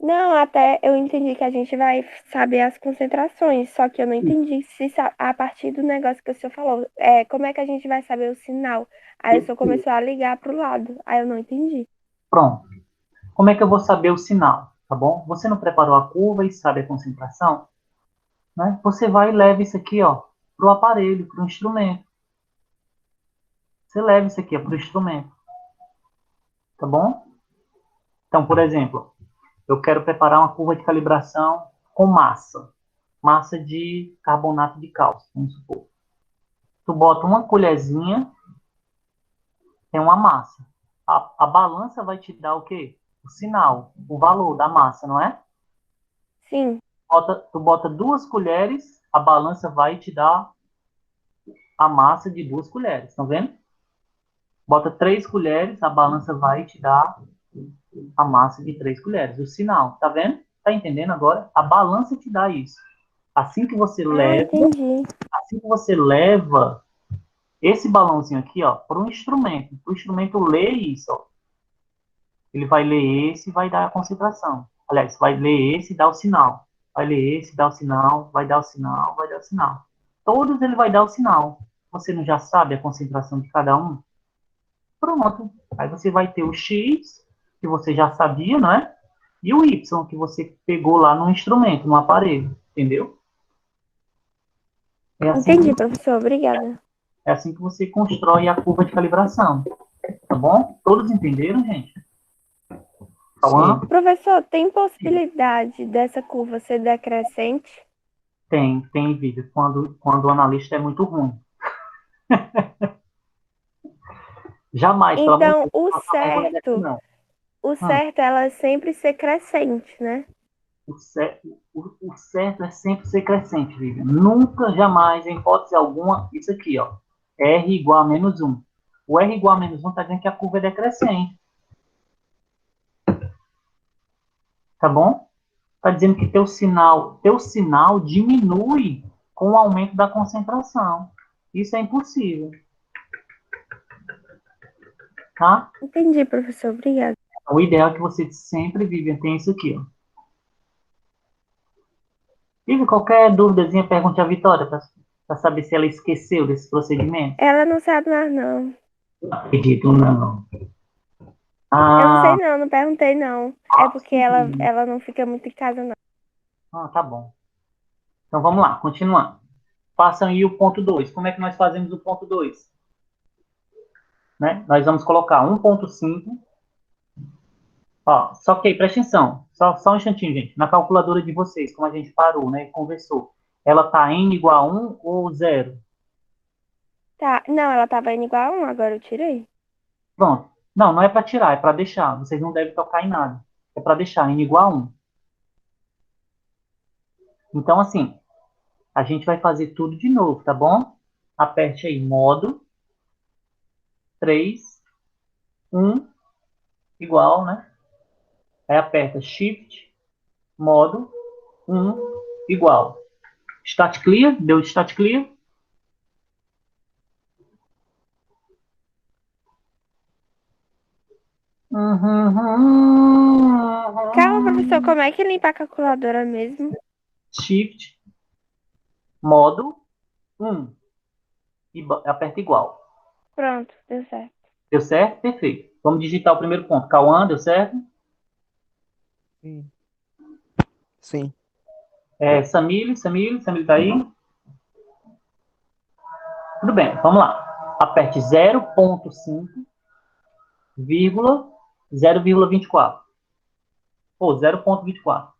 Não, até eu entendi que a gente vai saber as concentrações, só que eu não entendi se a partir do negócio que o senhor falou, como é que a gente vai saber o sinal? Aí o senhor começou a ligar para o lado, aí eu não entendi. Pronto. Como é que eu vou saber o sinal? Tá bom? Você não preparou a curva e sabe a concentração? Né? Você vai e leva isso aqui, ó, para o aparelho, para o instrumento. Você leva isso aqui para o instrumento. Tá bom? Então, por exemplo, eu quero preparar uma curva de calibração com massa. Massa de carbonato de cálcio, vamos supor. Tu bota uma colherzinha, tem uma massa. A balança vai te dar o quê? O sinal, o valor da massa, não é? Sim, Tu bota 2 colheres, a balança vai te dar a massa de 2 colheres, estão vendo? Bota 3 colheres, a balança vai te dar a massa de 3 colheres, o sinal, tá vendo? Tá entendendo agora? A balança te dá isso. Assim que você ah, leva, entendi. assim que você leva esse balãozinho aqui, ó, para o instrumento ler isso, ó. Ele vai ler esse e vai dar a concentração. Aliás, vai ler esse e dar o sinal. Vai ler esse, dar o sinal, vai dar o sinal, vai dar o sinal. Todos ele vai dar o sinal. Você não já sabe a concentração de cada um? Pronto. Aí você vai ter o X, que você já sabia, não é? E o Y, que você pegou lá no instrumento, no aparelho. Entendeu? É assim que, Entendi, professor, obrigada. é assim que você constrói a curva de calibração. Tá bom? Todos entenderam, gente? Sim. Cauã? Professor, tem possibilidade dessa curva ser decrescente? Tem vídeo. Quando o analista é muito ruim. Jamais, pelo amor de Então, Deus, não passar vergonha dessa, não. o Hum, certo é ela sempre ser crescente, né? O certo é sempre ser crescente, Vivian. Nunca, jamais, em hipótese alguma, isso aqui, ó. R igual a menos 1. O R igual a menos 1 está dizendo que a curva é decrescente. Tá bom? Está dizendo que teu sinal diminui com o aumento da concentração. Isso é impossível. Tá? Entendi, professor. Obrigada. O ideal é que você sempre, Vivian, tenha isso aqui, ó. Vivian, qualquer dúvidazinha, pergunte à Vitória para saber se ela esqueceu desse procedimento. Ela não sabe mais, não. Não acredito, não. Eu não sei, Ah, não. Não perguntei, não. É porque ela não fica muito em casa, não. tá bom. Então vamos lá, continuando. Façam aí o ponto 2. Como é que nós fazemos o ponto 2? Né? Nós vamos colocar 1.5. Ó, só que aí, presta atenção. Só um instantinho, gente. Na calculadora de vocês, como a gente parou, né? Conversou. Ela tá n igual a 1 ou 0? Tá. Não, ela tava indo igual a 1, agora eu tirei. Pronto. Não, não é para tirar, é para deixar. Vocês não devem tocar em nada. É para deixar n igual a 1. Então, assim, a gente vai fazer tudo de novo, tá bom? Aperte aí, modo 3, 1, igual, né? Aí aperta Shift, modo 1, igual. Stat clear, deu stat clear. Calma, professor. Como é que limpa a calculadora mesmo? Shift, modo 1, e aperta igual. Pronto, deu certo. Deu certo? Perfeito. Vamos digitar o primeiro ponto. Cauã, deu certo? Sim. Sim. Samile tá aí? Tudo bem, vamos lá. Aperte 0.5, 0,24. Ou 0,24.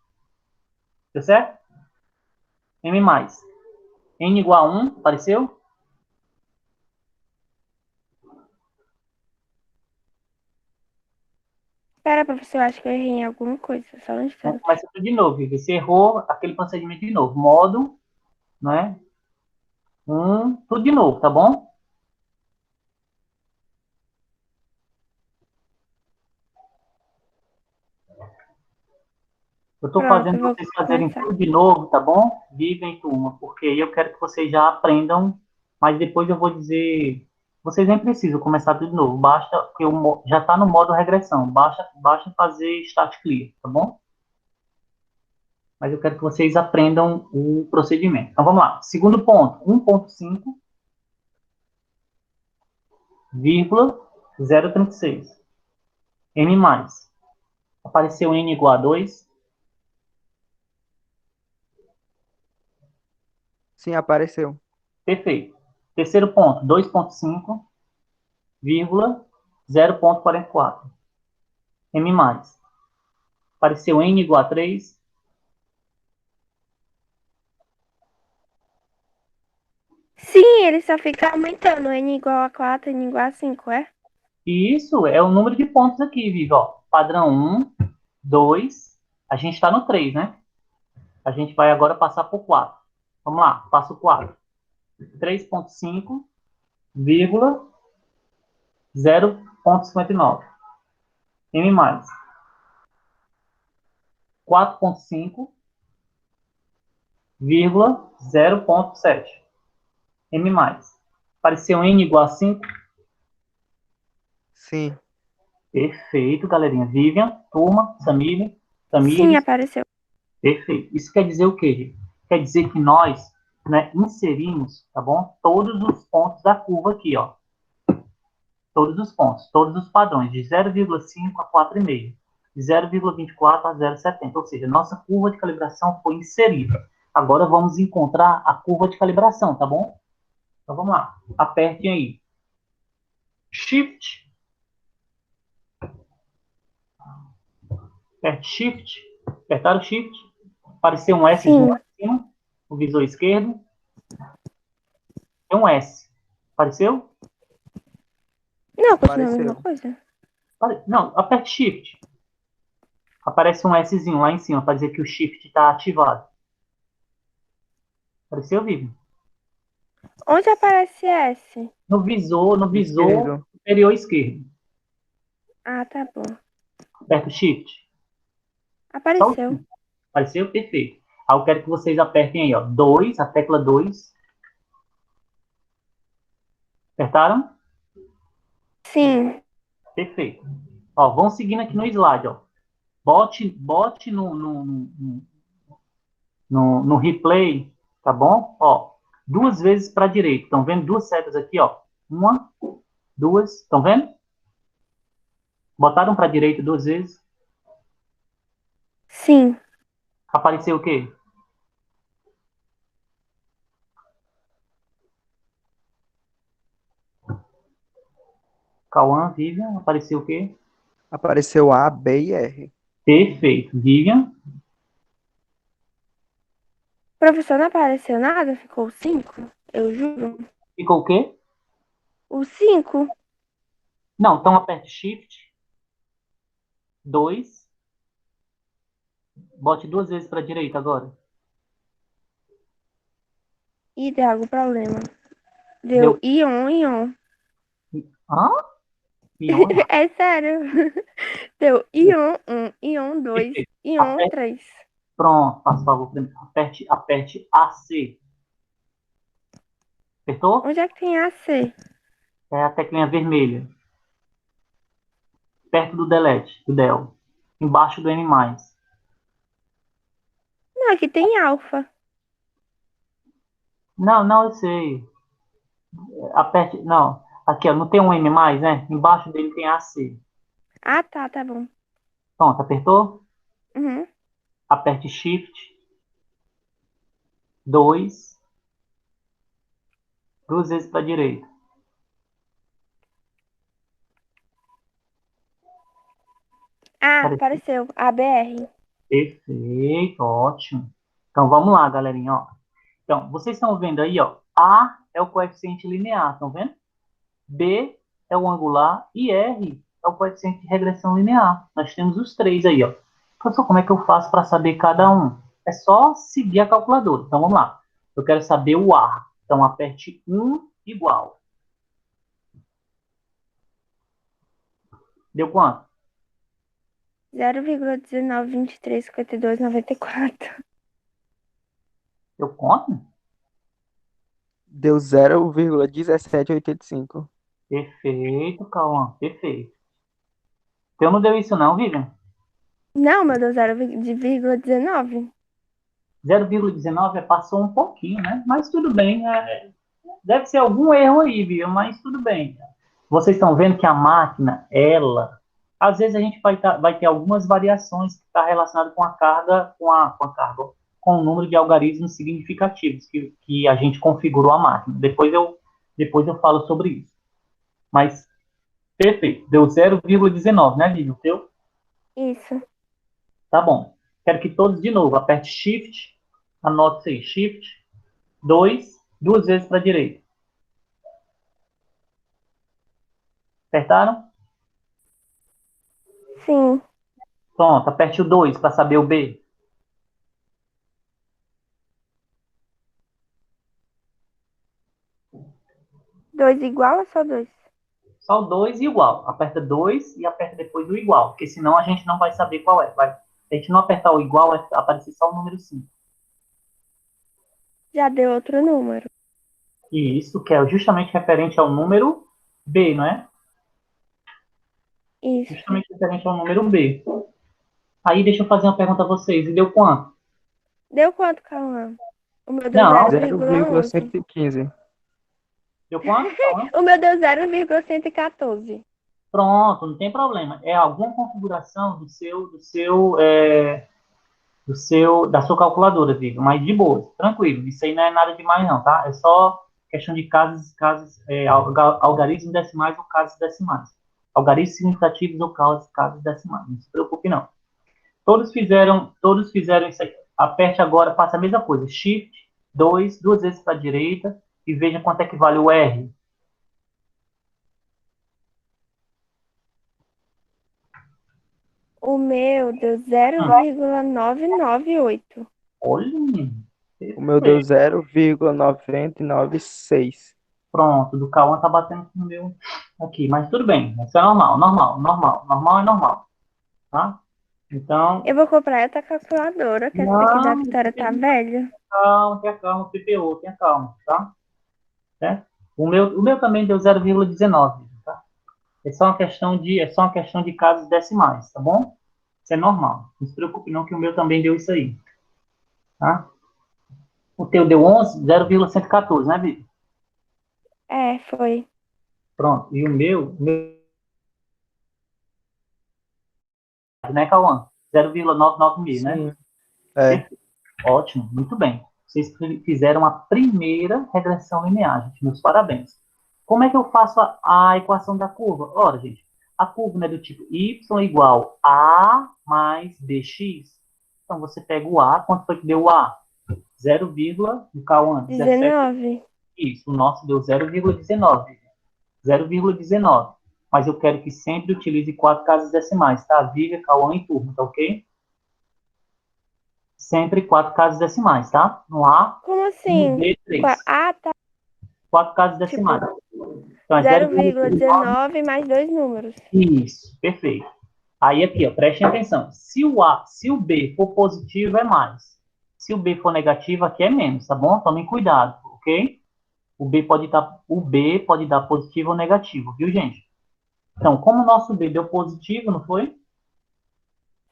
Deu certo? M mais. N igual a 1, apareceu? Pera, professor, eu acho que eu errei em alguma coisa. Só um Então, instante. começa tudo de novo, Vivi. Você errou aquele procedimento de novo. Modo, né? Tudo de novo, tá bom? Eu estou Pronto, fazendo eu vou vocês fazerem começar. tudo de novo, tá bom? Vivem, turma, porque aí eu quero que vocês já aprendam, mas depois eu vou dizer. Vocês nem precisam começar tudo de novo, basta, porque já está no modo regressão, basta fazer stat clear, tá bom? Mas eu quero que vocês aprendam o procedimento. Então vamos lá. Segundo ponto, 1.5, vírgula 0,36. N mais. Apareceu N igual a 2. Sim, apareceu. Perfeito. Terceiro ponto, 2.5, vírgula 0,44. M mais. Apareceu N igual a 3. Sim, ele só fica aumentando. N igual a 4, N igual a 5, é? E isso é o número de pontos aqui, Vivi. Ó, padrão 1, 2. A gente está no 3, né? A gente vai agora passar por 4. Vamos lá, passo 4. 3.5, vírgula 0,59. M mais. 4.5, vírgula 0,7. M mais. Apareceu N igual a 5. Sim. Perfeito, galerinha. Vivian, turma, Sim, Tamires. apareceu. Perfeito. Isso quer dizer o quê, gente? Quer dizer que nós, né, inserimos, tá bom? Todos os pontos da curva aqui, ó. Todos os pontos, todos os padrões, de 0,5 a 4,5, de 0,24 a 0,70. Ou seja, nossa curva de calibração foi inserida. Agora vamos encontrar a curva de calibração, tá bom? Então vamos lá. Apertem aí. Shift. Aperte Shift. Apertaram o Shift. Apareceu um S lá Sim. em cima, o visor esquerdo. Tem um S. Apareceu? Não, continua a mesma Apareceu. coisa. Não, aperte Shift. Aparece um Szinho lá em cima para dizer que o Shift está ativado. Apareceu, Vivian? Onde aparece S? No visor Esquerdo. superior esquerdo. Ah, tá bom. Aperta o Shift. Só o Apareceu. Shift. Apareceu? Perfeito. Aí eu quero que vocês apertem aí, ó. 2, a tecla 2. Apertaram? Sim. Perfeito. Ó, vão seguindo aqui no slide, ó. Bote no replay, tá bom? Ó, 2 vezes para a direita. Estão vendo duas setas aqui, ó. Uma, duas. Estão vendo? Botaram para a direita 2 vezes. Sim. Apareceu o quê? Cauã, Vivian, apareceu o quê? Apareceu A, B e R. Perfeito. Vivian, Professor, não apareceu nada? Ficou 5? Eu juro. ficou o quê? O 5? Não, então aperte Shift, 2, bote 2 vezes para a direita agora. Ih, deu algum problema. Deu. Deu ion. Hã? Ion errado. É sério. Deu ion 1, ion 2, Perfeito. ion Aperte, 3. pronto, faça o favor. Aperte AC. Apertou? Onde é que tem AC? É a teclinha vermelha. Perto do delete, do del. Embaixo do N+. Não, aqui tem alfa. Não, não, eu sei. Aperte, não. Aqui, ó, não tem um M+, né? Embaixo dele tem AC. Ah, tá bom. Pronto, apertou? Uhum. Aperte Shift, 2, 2 vezes para a direita. Ah, Apareceu? apareceu. ABR. Perfeito, ótimo. Então vamos lá, galerinha, ó. Então, vocês estão vendo aí, ó. A é o coeficiente linear, estão vendo? B é o angular e R é o coeficiente de regressão linear. Nós temos os três aí, ó. Professor, como é que eu faço para saber cada um? É só seguir a calculadora. Então vamos lá. Eu quero saber o A. Então aperte 1 igual. Deu quanto? 0,19235294. Deu quanto? Deu 0,1785. Perfeito, Cauã. Perfeito. Então não deu isso não, Vivian? Não, meu Deus, 0,19. 0,19 passou um pouquinho, né? Mas tudo bem. Deve ser algum erro aí, viu? Mas tudo bem. Vocês estão vendo que a máquina, ela, às vezes a gente vai ter algumas variações que está relacionado com a carga, com o número de algarismos significativos que a gente configurou a máquina. Depois eu falo sobre isso. Mas, perfeito. Deu 0,19, né, Vivi? O teu? Isso. Tá bom. Quero que todos, de novo, aperte Shift, anote aí, Shift, 2, 2 vezes para a direita. Apertaram? Sim. Pronto, aperte o 2 para saber o B. 2 igual ou só 2? Só o 2 e igual. Aperta 2 e aperta depois o igual, porque senão a gente não vai saber qual é. Se a gente não apertar o igual, vai aparecer só o número 5. Já deu outro número. E isso que é justamente referente ao número B, não é? Isso. Justamente referente ao número B. Aí deixa eu fazer uma pergunta a vocês. E deu quanto? Deu quanto, Cauã? O meu deu Não, 0,11. 0,115. deu quanto? Calma. O meu deu 0,114. Pronto, não tem problema. É alguma configuração da sua calculadora, Vitor, mas de boa, tranquilo. Isso aí não é nada demais, não, tá? É só questão de algarismos decimais ou casos decimais. Algarismos significativos ou casos decimais. Não se preocupe, não. Todos fizeram isso aqui. Aperte agora, faça a mesma coisa. Shift 2, 2 vezes para a direita e veja quanto é que vale o R. O meu deu 0,998. Olha, menino. O meu deu Perfeito. 0,996. Pronto, do Cauã tá batendo com o meu aqui, mas tudo bem. Isso é normal, normal, normal. Normal é normal, tá? Então, Eu vou comprar outra calculadora, que essa aqui da não, Vitória tá velha. tenha calma, PPO, tenha calma, tá? Certo? O meu também deu 0,19, tá? É só uma questão de casos decimais, tá bom? Isso é normal. Não se preocupe não que o meu também deu isso aí, tá? O teu deu 11, 0,114, né, Vitor? É, foi. Pronto. E o meu, né, Cauã? 0,996, né? Sim, é. Perfeito. Ótimo, muito bem. Vocês fizeram a primeira regressão linear, gente. Meus parabéns. Como é que eu faço a equação da curva? Ora, gente, a curva é do tipo y igual a mais bx. Então, você pega o a, quanto foi que deu o a? 0, no Cauã, 17. 19. Isso, o nosso deu 0,19. 0,19. Mas eu quero que sempre utilize quatro casas decimais, tá? Viga, Cauã e turma, tá ok? Sempre quatro casas decimais, tá? No A, Como no assim? B, 3. Ah, tá. Quatro casas decimais. Tipo, Então é 0,19. 0,19 mais dois números. Isso, perfeito. Aí aqui, ó, prestem atenção. Se o B for positivo, é mais. Se o B for negativo, aqui é menos, tá bom? Tomem cuidado, ok? O B pode dar positivo ou negativo, viu, gente? Então, como o nosso B deu positivo, não foi?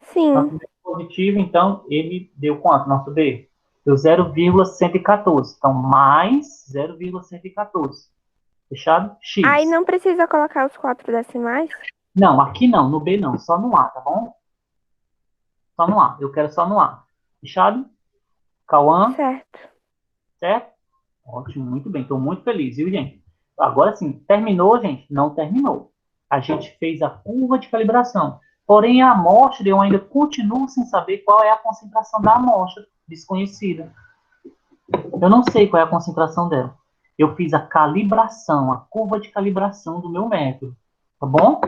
Nosso Sim. B deu positivo, então ele deu quanto? Nosso B? Deu 0,114. Então, mais 0,114. Fechado? Aí X. não precisa colocar os quatro decimais? Não, aqui não, no B não, só no A, tá bom? Só no A. Eu quero só no A. Fechado? Cauã, Certo. certo? Ótimo, muito bem. Estou muito feliz, viu, gente? Agora sim, terminou, gente? Não terminou. A gente fez a curva de calibração. Porém, a amostra, eu ainda continuo sem saber qual é a concentração da amostra, desconhecida. Eu não sei qual é a concentração dela. Eu fiz a calibração, a curva de calibração do meu método. Tá bom?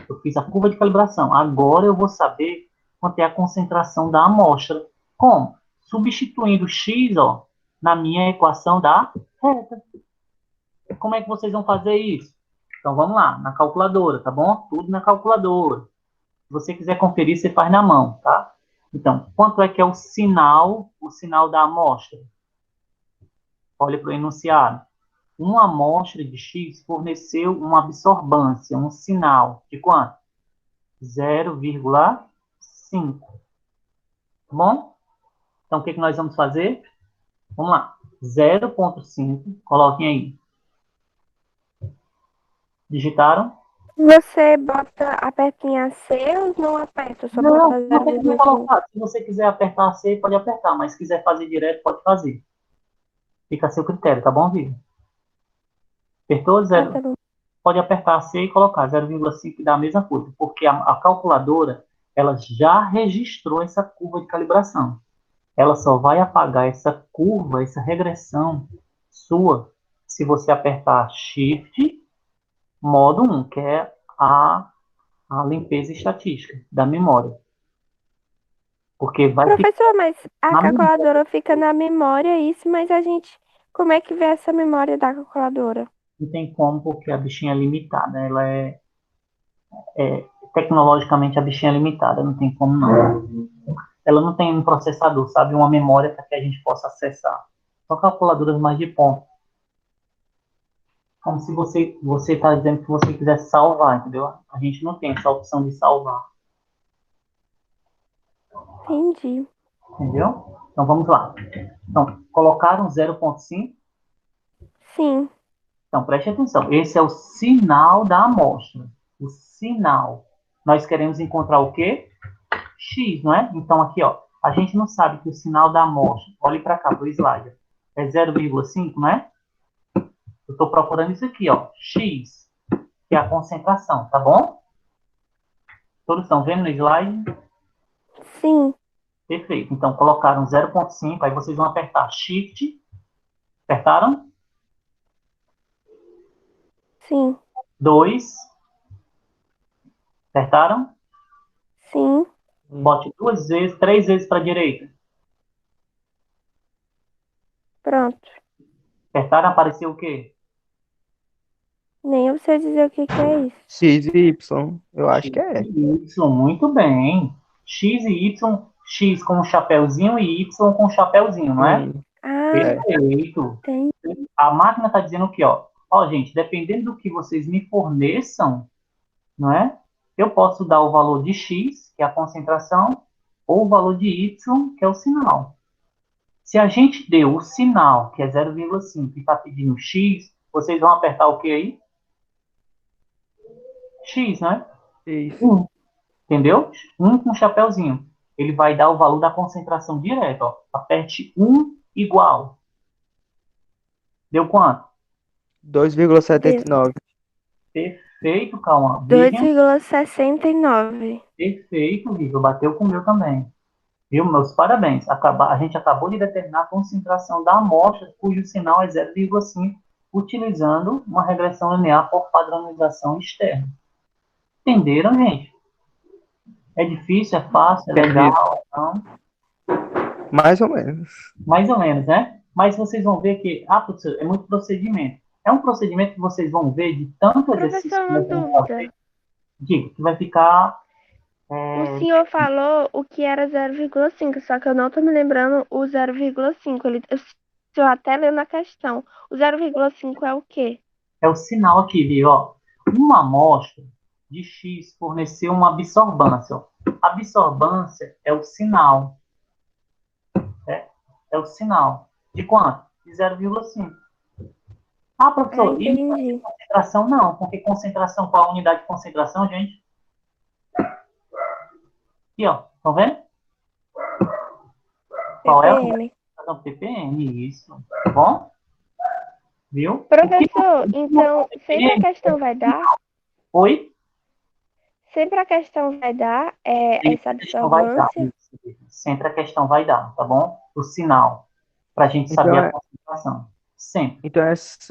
Eu fiz a curva de calibração. Agora eu vou saber quanto é a concentração da amostra. Como? Substituindo x, ó, na minha equação da reta. Como é que vocês vão fazer isso? Então vamos lá, na calculadora, tá bom? Tudo na calculadora. Se você quiser conferir, você faz na mão, tá? Então, quanto é que é o sinal da amostra? Olha para o enunciado. Uma amostra de X forneceu uma absorbância, um sinal de quanto? 0,5. Tá bom? Então, o que nós vamos fazer? Vamos lá. 0,5. Coloquem aí. Digitaram? Você bota, aperta em AC ou não aperta? Só Não, bota se você quiser 0,5. colocar. Se você quiser apertar C, pode apertar. Mas se quiser fazer direto, pode fazer. Fica a seu critério, tá bom, Vitor? Apertou Ah, zero. tá bom. Pode apertar C e colocar 0,5 e dá a mesma coisa. Porque a calculadora, ela já registrou essa curva de calibração. Ela só vai apagar essa curva, essa regressão sua, se você apertar Shift, modo 1, que é a limpeza estatística da memória. Porque vai ficar Professor, mas a na memória. calculadora fica na memória, isso, mas a gente. Como é que vê essa memória da calculadora? Não tem como, porque a bichinha é limitada. Ela tecnologicamente, a bichinha é limitada. Não tem como, não. Ela não tem um processador, sabe? Uma memória para que a gente possa acessar. Só calculadoras mais de ponta. Como se você está dizendo que você quisesse salvar, entendeu? A gente não tem essa opção de salvar, Entendi. entendeu? Então vamos lá. Então, colocaram 0,5. Sim. Então preste atenção. Esse é o sinal da amostra. O sinal. Nós queremos encontrar o quê? X, não é? Então aqui, ó, a gente não sabe que o sinal da amostra, olhe para cá, do slide, é 0,5, não é? Eu estou procurando isso aqui, ó, X, que é a concentração, tá bom? Todos estão vendo no slide? Sim. Perfeito. Então, colocaram 0,5, aí vocês vão apertar Shift. Apertaram? Sim. 2. Apertaram? Sim, Bote 2 vezes, 3 vezes para a direita. pronto. Apertaram, apareceu o quê? Nem eu sei dizer o que que é isso. X e Y, eu acho X que é. e Y, muito bem. X e Y, X com um chapéuzinho e Y com um chapéuzinho, não é? Ah, É. Perfeito. tem. A máquina está dizendo que, ó, gente, dependendo do que vocês me forneçam, não é? Eu posso dar o valor de X, que é a concentração, ou o valor de Y, que é o sinal. Se a gente deu o sinal, que é 0,5, e está pedindo X, vocês vão apertar o que aí? X, né? Isso. 1, entendeu? 1 com chapéuzinho. Ele vai dar o valor da concentração direto, ó. Aperte 1 igual. Deu quanto? 2,79. Perfeito, calma. Dois Vivian, vírgula sessenta e nove. perfeito, Vivian. Bateu com o meu também. Viu? Meus parabéns. A gente acabou de determinar a concentração da amostra, cujo sinal é 0,5, utilizando uma regressão linear por padronização externa. Entenderam, gente? É difícil, é fácil, é Entendido. legal, não? Mais ou menos. Mais ou menos, né? Mas vocês vão ver que, professor, é muito procedimento. É um procedimento que vocês vão ver de tanto exercício Professor, que uma nós vamos fazer, dúvida. digo, que vai ficar. O senhor falou o que era 0,5, só que eu não tô me lembrando o 0,5. O senhor até leu na questão. O 0,5 é o quê? É o sinal aqui, viu? Ó. Uma amostra de X forneceu uma absorbância. Ó. A absorbância é o sinal. Né? É o sinal. De quanto? De 0,5. Ah, Ah, professor, e entendi. concentração não, porque concentração, qual a unidade de concentração, gente? Aqui, ó. Estão vendo? Qual é a unidade ppm. de concentração? ppm? Isso. Tá bom? Viu? O que Professor, não for então sempre a ppm, questão vai dar? oi? Sempre a questão vai dar Sempre essa a questão vai dar. absorvância? Isso. Sempre a questão vai dar, tá bom? O sinal, para a gente saber Então, a concentração. Sempre. então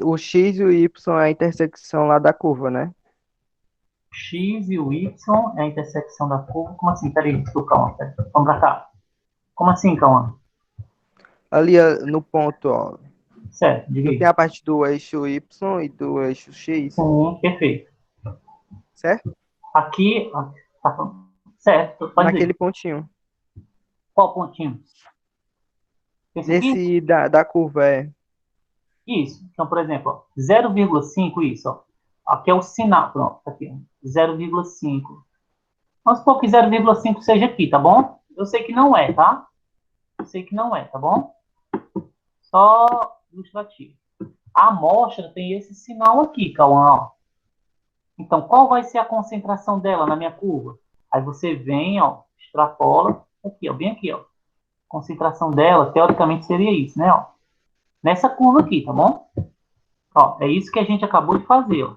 o X e o Y é a intersecção lá da curva, né? X e o Y é a intersecção da curva. Como assim? Peraí, calma. Peraí. Vamos pra cá. Como assim, calma? Ali no ponto, ó. Certo, diga Não aí. tem a parte do eixo Y e do eixo X, Sim, perfeito. certo? Aqui, ó, certo, pode Naquele ver. pontinho. Qual pontinho? Esse aqui? Nesse da curva, é. Isso. Então, por exemplo, ó, 0,5, isso. Ó. Aqui é o sinal. Pronto, tá aqui. 0,5. Vamos supor que 0,5 seja aqui, tá bom? Eu sei que não é, tá? Eu sei que não é, tá bom? Só ilustrativo. A amostra tem esse sinal aqui, Cauã, ó. Então, qual vai ser a concentração dela na minha curva? Aí você vem, ó, extrapola, aqui, ó, bem aqui, ó. Concentração dela, teoricamente, seria isso, né, ó. Nessa curva aqui, tá bom? Ó, é isso que a gente acabou de fazer, ó.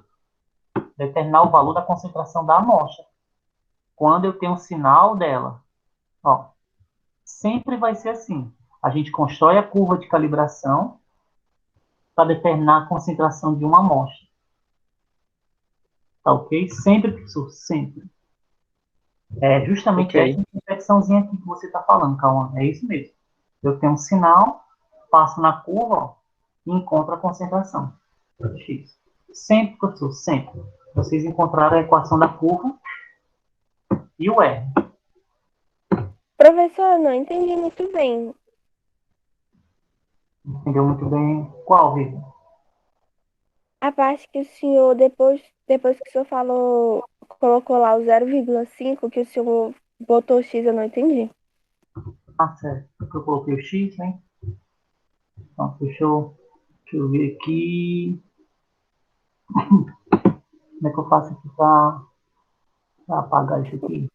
Determinar o valor da concentração da amostra. Quando eu tenho o sinal dela, ó. Sempre vai ser assim. A gente constrói a curva de calibração para determinar a concentração de uma amostra. Tá ok? Sempre, professor, sempre. É justamente Ok. essa intersecçãozinha aqui que você está falando, Cauã. É isso mesmo. Eu tenho um sinal, passo na curva, ó, e encontro a concentração. X. Sempre, professor, sempre. Vocês encontraram a equação da curva e o R. Professor, eu não entendi muito bem. Entendeu muito bem qual, Vitor? A parte que o senhor, depois que o senhor falou, colocou lá o 0,5, que o senhor botou X, eu não entendi. Ah, certo. Eu coloquei o X, né? Então, deixa eu ver aqui. Como é que eu faço aqui para apagar isso aqui?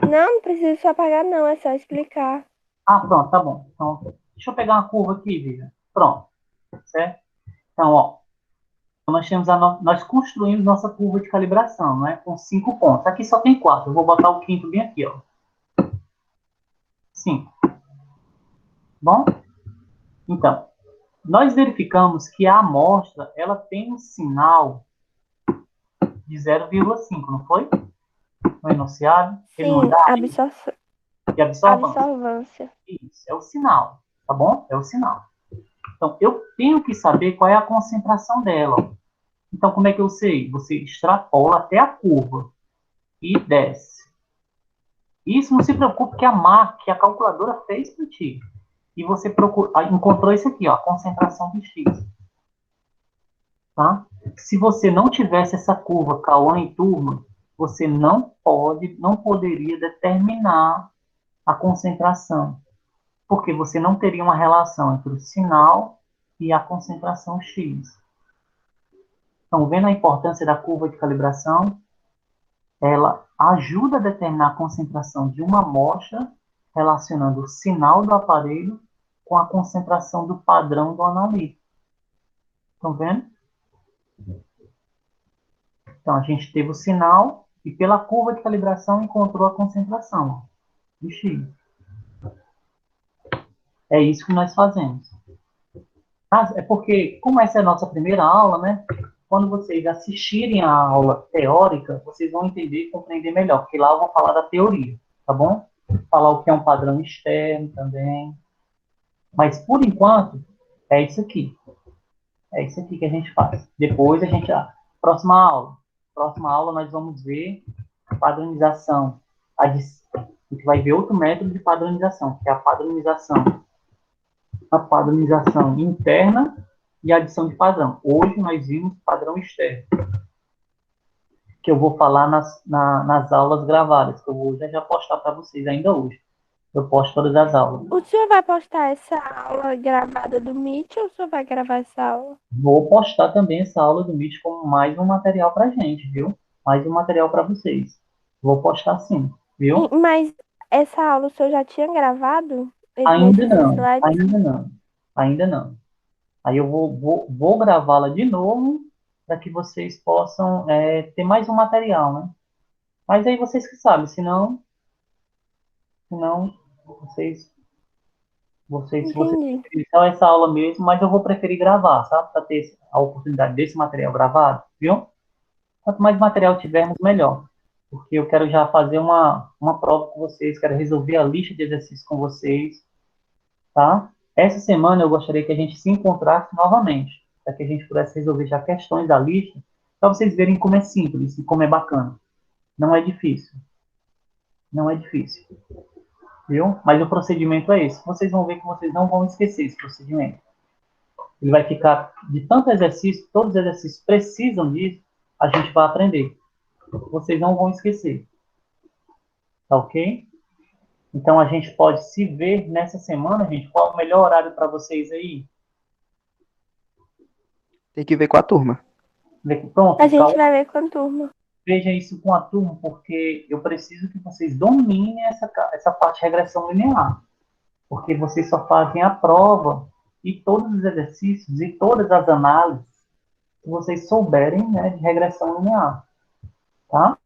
Não, não precisa só apagar, não, é só explicar. Ah, pronto, tá bom. Então, deixa eu pegar uma curva aqui, Vivian. Pronto, certo? Então, ó, nós construímos nossa curva de calibração, né? Com 5 pontos. Aqui só tem 4. Eu vou botar o quinto bem aqui, ó. 5. Bom? Então, nós verificamos que a amostra, ela tem um sinal de 0,5, não foi? no enunciado, ele não é Sim, da raiz de absorvância. absorvância. Isso, é o sinal, tá bom? É o sinal. Então, eu tenho que saber qual é a concentração dela. Então, como é que eu sei? Você extrapola até a curva e desce. Isso não se preocupe que a calculadora fez para ti. E você encontrou isso aqui, ó, a concentração de X. Tá? Se você não tivesse essa curva Cauã e turma, você não poderia determinar a concentração, porque você não teria uma relação entre o sinal e a concentração X. Então, vendo a importância da curva de calibração, ela ajuda a determinar a concentração de uma amostra, relacionando o sinal do aparelho com a concentração do padrão do analítico. Estão vendo? Então, a gente teve o sinal e pela curva de calibração encontrou a concentração de X. É isso que nós fazemos. É porque, como essa é a nossa primeira aula, né? Quando vocês assistirem a aula teórica, vocês vão entender e compreender melhor, porque lá eu vou falar da teoria, tá bom? Falar o que é um padrão externo também. Mas, por enquanto, é isso aqui. É isso aqui que a gente faz. Depois a gente... Próxima aula. Próxima aula nós vamos ver padronização. A gente vai ver outro método de padronização, que é a padronização interna e a adição de padrão. Hoje nós vimos padrão externo, que eu vou falar nas aulas gravadas, que eu vou já postar para vocês ainda hoje. Eu posto todas as aulas. O senhor vai postar essa aula gravada do Meet ou o senhor vai gravar essa aula? Vou postar também essa aula do Meet como mais um material para gente, viu? Mais um material para vocês. Vou postar sim, viu? Mas essa aula o senhor já tinha gravado? Ainda Nesses não, slides? ainda não, ainda não. Aí eu vou gravá-la de novo para que vocês possam ter mais um material, né? Mas aí vocês que sabem, senão se vocês Entendi. preferirem só essa aula mesmo, mas eu vou preferir gravar, sabe? Para ter a oportunidade desse material gravado, viu? Quanto mais material tivermos, melhor. Porque eu quero já fazer uma prova com vocês, quero resolver a lista de exercícios com vocês, tá? Essa semana eu gostaria que a gente se encontrasse novamente, para que a gente pudesse resolver já questões da lista, para vocês verem como é simples e como é bacana. Não é difícil. Não é difícil. Viu? Mas o procedimento é esse. Vocês vão ver que vocês não vão esquecer esse procedimento. Ele vai ficar de tanto exercício, todos os exercícios precisam disso, a gente vai aprender. Vocês não vão esquecer. Tá ok? Então a gente pode se ver nessa semana, gente. Qual é o melhor horário para vocês aí? Tem que ver com a turma. Pronto, A gente vai ver com a turma. veja isso com a turma, porque eu preciso que vocês dominem essa parte de regressão linear. Porque vocês só fazem a prova e todos os exercícios e todas as análises que vocês souberem, né, de regressão linear. Tá?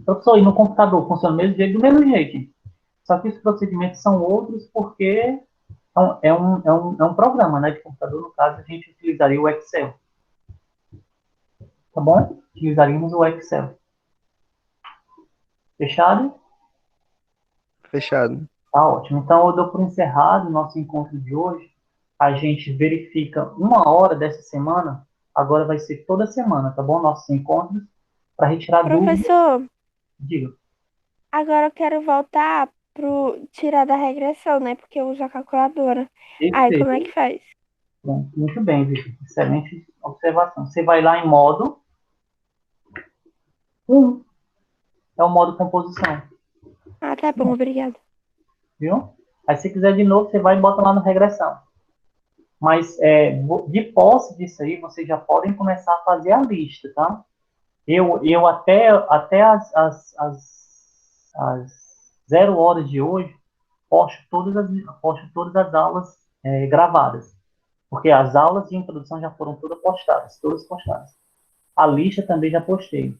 Professor, e no computador funciona do mesmo jeito. Só que os procedimentos são outros porque é um programa, né, de computador. No caso, a gente utilizaria o Excel. Tá bom? Utilizaríamos o Excel. Fechado? Fechado. Tá ótimo. Então, eu dou por encerrado o nosso encontro de hoje. A gente verifica 1 hora dessa semana. Agora vai ser toda semana, tá bom? Nossos encontros. Para retirar dúvidas. Professor, Diga. agora eu quero voltar pro tirar da regressão, né? Porque eu uso a calculadora. Aí, como é que faz? Bom, muito bem, Vitor. Excelente observação. Você vai lá em modo 1. É o modo composição. Ah, tá bom, obrigada. Viu? Aí, se quiser de novo, você vai e bota lá no regressão. Mas, de posse disso aí, vocês já podem começar a fazer a lista, tá? Eu até as 0 horas de hoje, posto todas as aulas gravadas. Porque as aulas de introdução já foram todas postadas. A lista também já postei.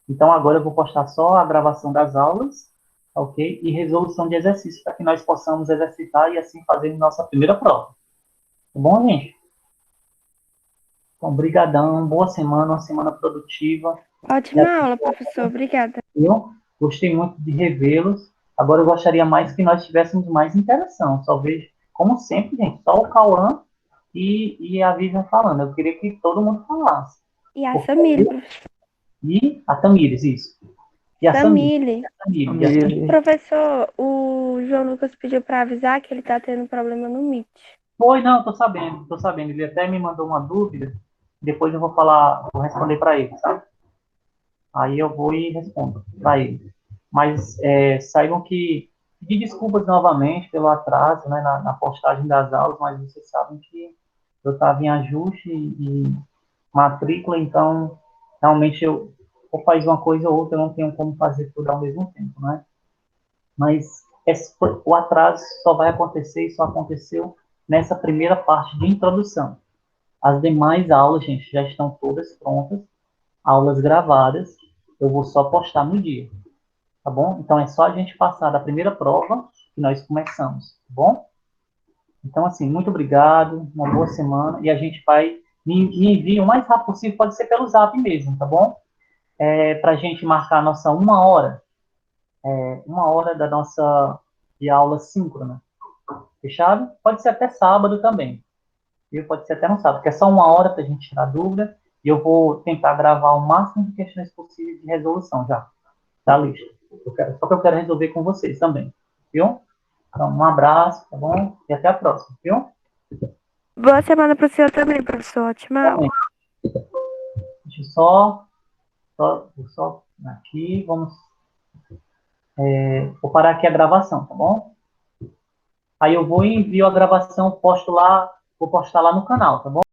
Então, agora eu vou postar só a gravação das aulas, ok? E resolução de exercícios, para que nós possamos exercitar e assim fazer nossa primeira prova. Tá bom, gente? Então, brigadão, boa semana, uma semana produtiva. Ótima aula, professor. Obrigada. Eu gostei muito de revê-los. Agora eu gostaria mais que nós tivéssemos mais interação. Só vejo, como sempre, gente, só o Cauã e a Vivian falando. Eu queria que todo mundo falasse. E a Porque Samile, professor. E a Tamires, isso. E a Samile. Samile. E a Samile. Família. Professor, o João Lucas pediu para avisar que ele tá tendo problema no Meet. Foi, não, tô sabendo, tô sabendo. Ele até me mandou uma dúvida. Depois eu vou falar, vou responder para ele, sabe? Aí eu vou e respondo para ele. Mas saibam que pedir desculpas novamente pelo atraso, né, na postagem das aulas, mas vocês sabem que eu estava em ajuste e matrícula, então realmente eu ou faz uma coisa ou outra, eu não tenho como fazer tudo ao mesmo tempo, né? Mas o atraso só vai acontecer e só aconteceu nessa primeira parte de introdução. As demais aulas, gente, já estão todas prontas, aulas gravadas, eu vou só postar no dia, tá bom? Então é só a gente passar da primeira prova que nós começamos, tá bom? Então, assim, muito obrigado, uma boa semana, e a gente vai, me envie o mais rápido possível, pode ser pelo Zap mesmo, tá bom? Para a gente marcar a nossa uma hora da nossa de aula síncrona, fechado? Pode ser até sábado também, viu? Pode ser até no sábado, porque é só uma hora para a gente tirar dúvida, e eu vou tentar gravar o máximo de questões possíveis de resolução já, da lista. Só que eu quero resolver com vocês também, viu? Então, um abraço, tá bom? E até a próxima, viu? Boa semana pro senhor também, professor. Ótima aula. Deixa eu só aqui, vou parar aqui a gravação, tá bom? Aí eu vou e envio a gravação, vou postar lá no canal, tá bom?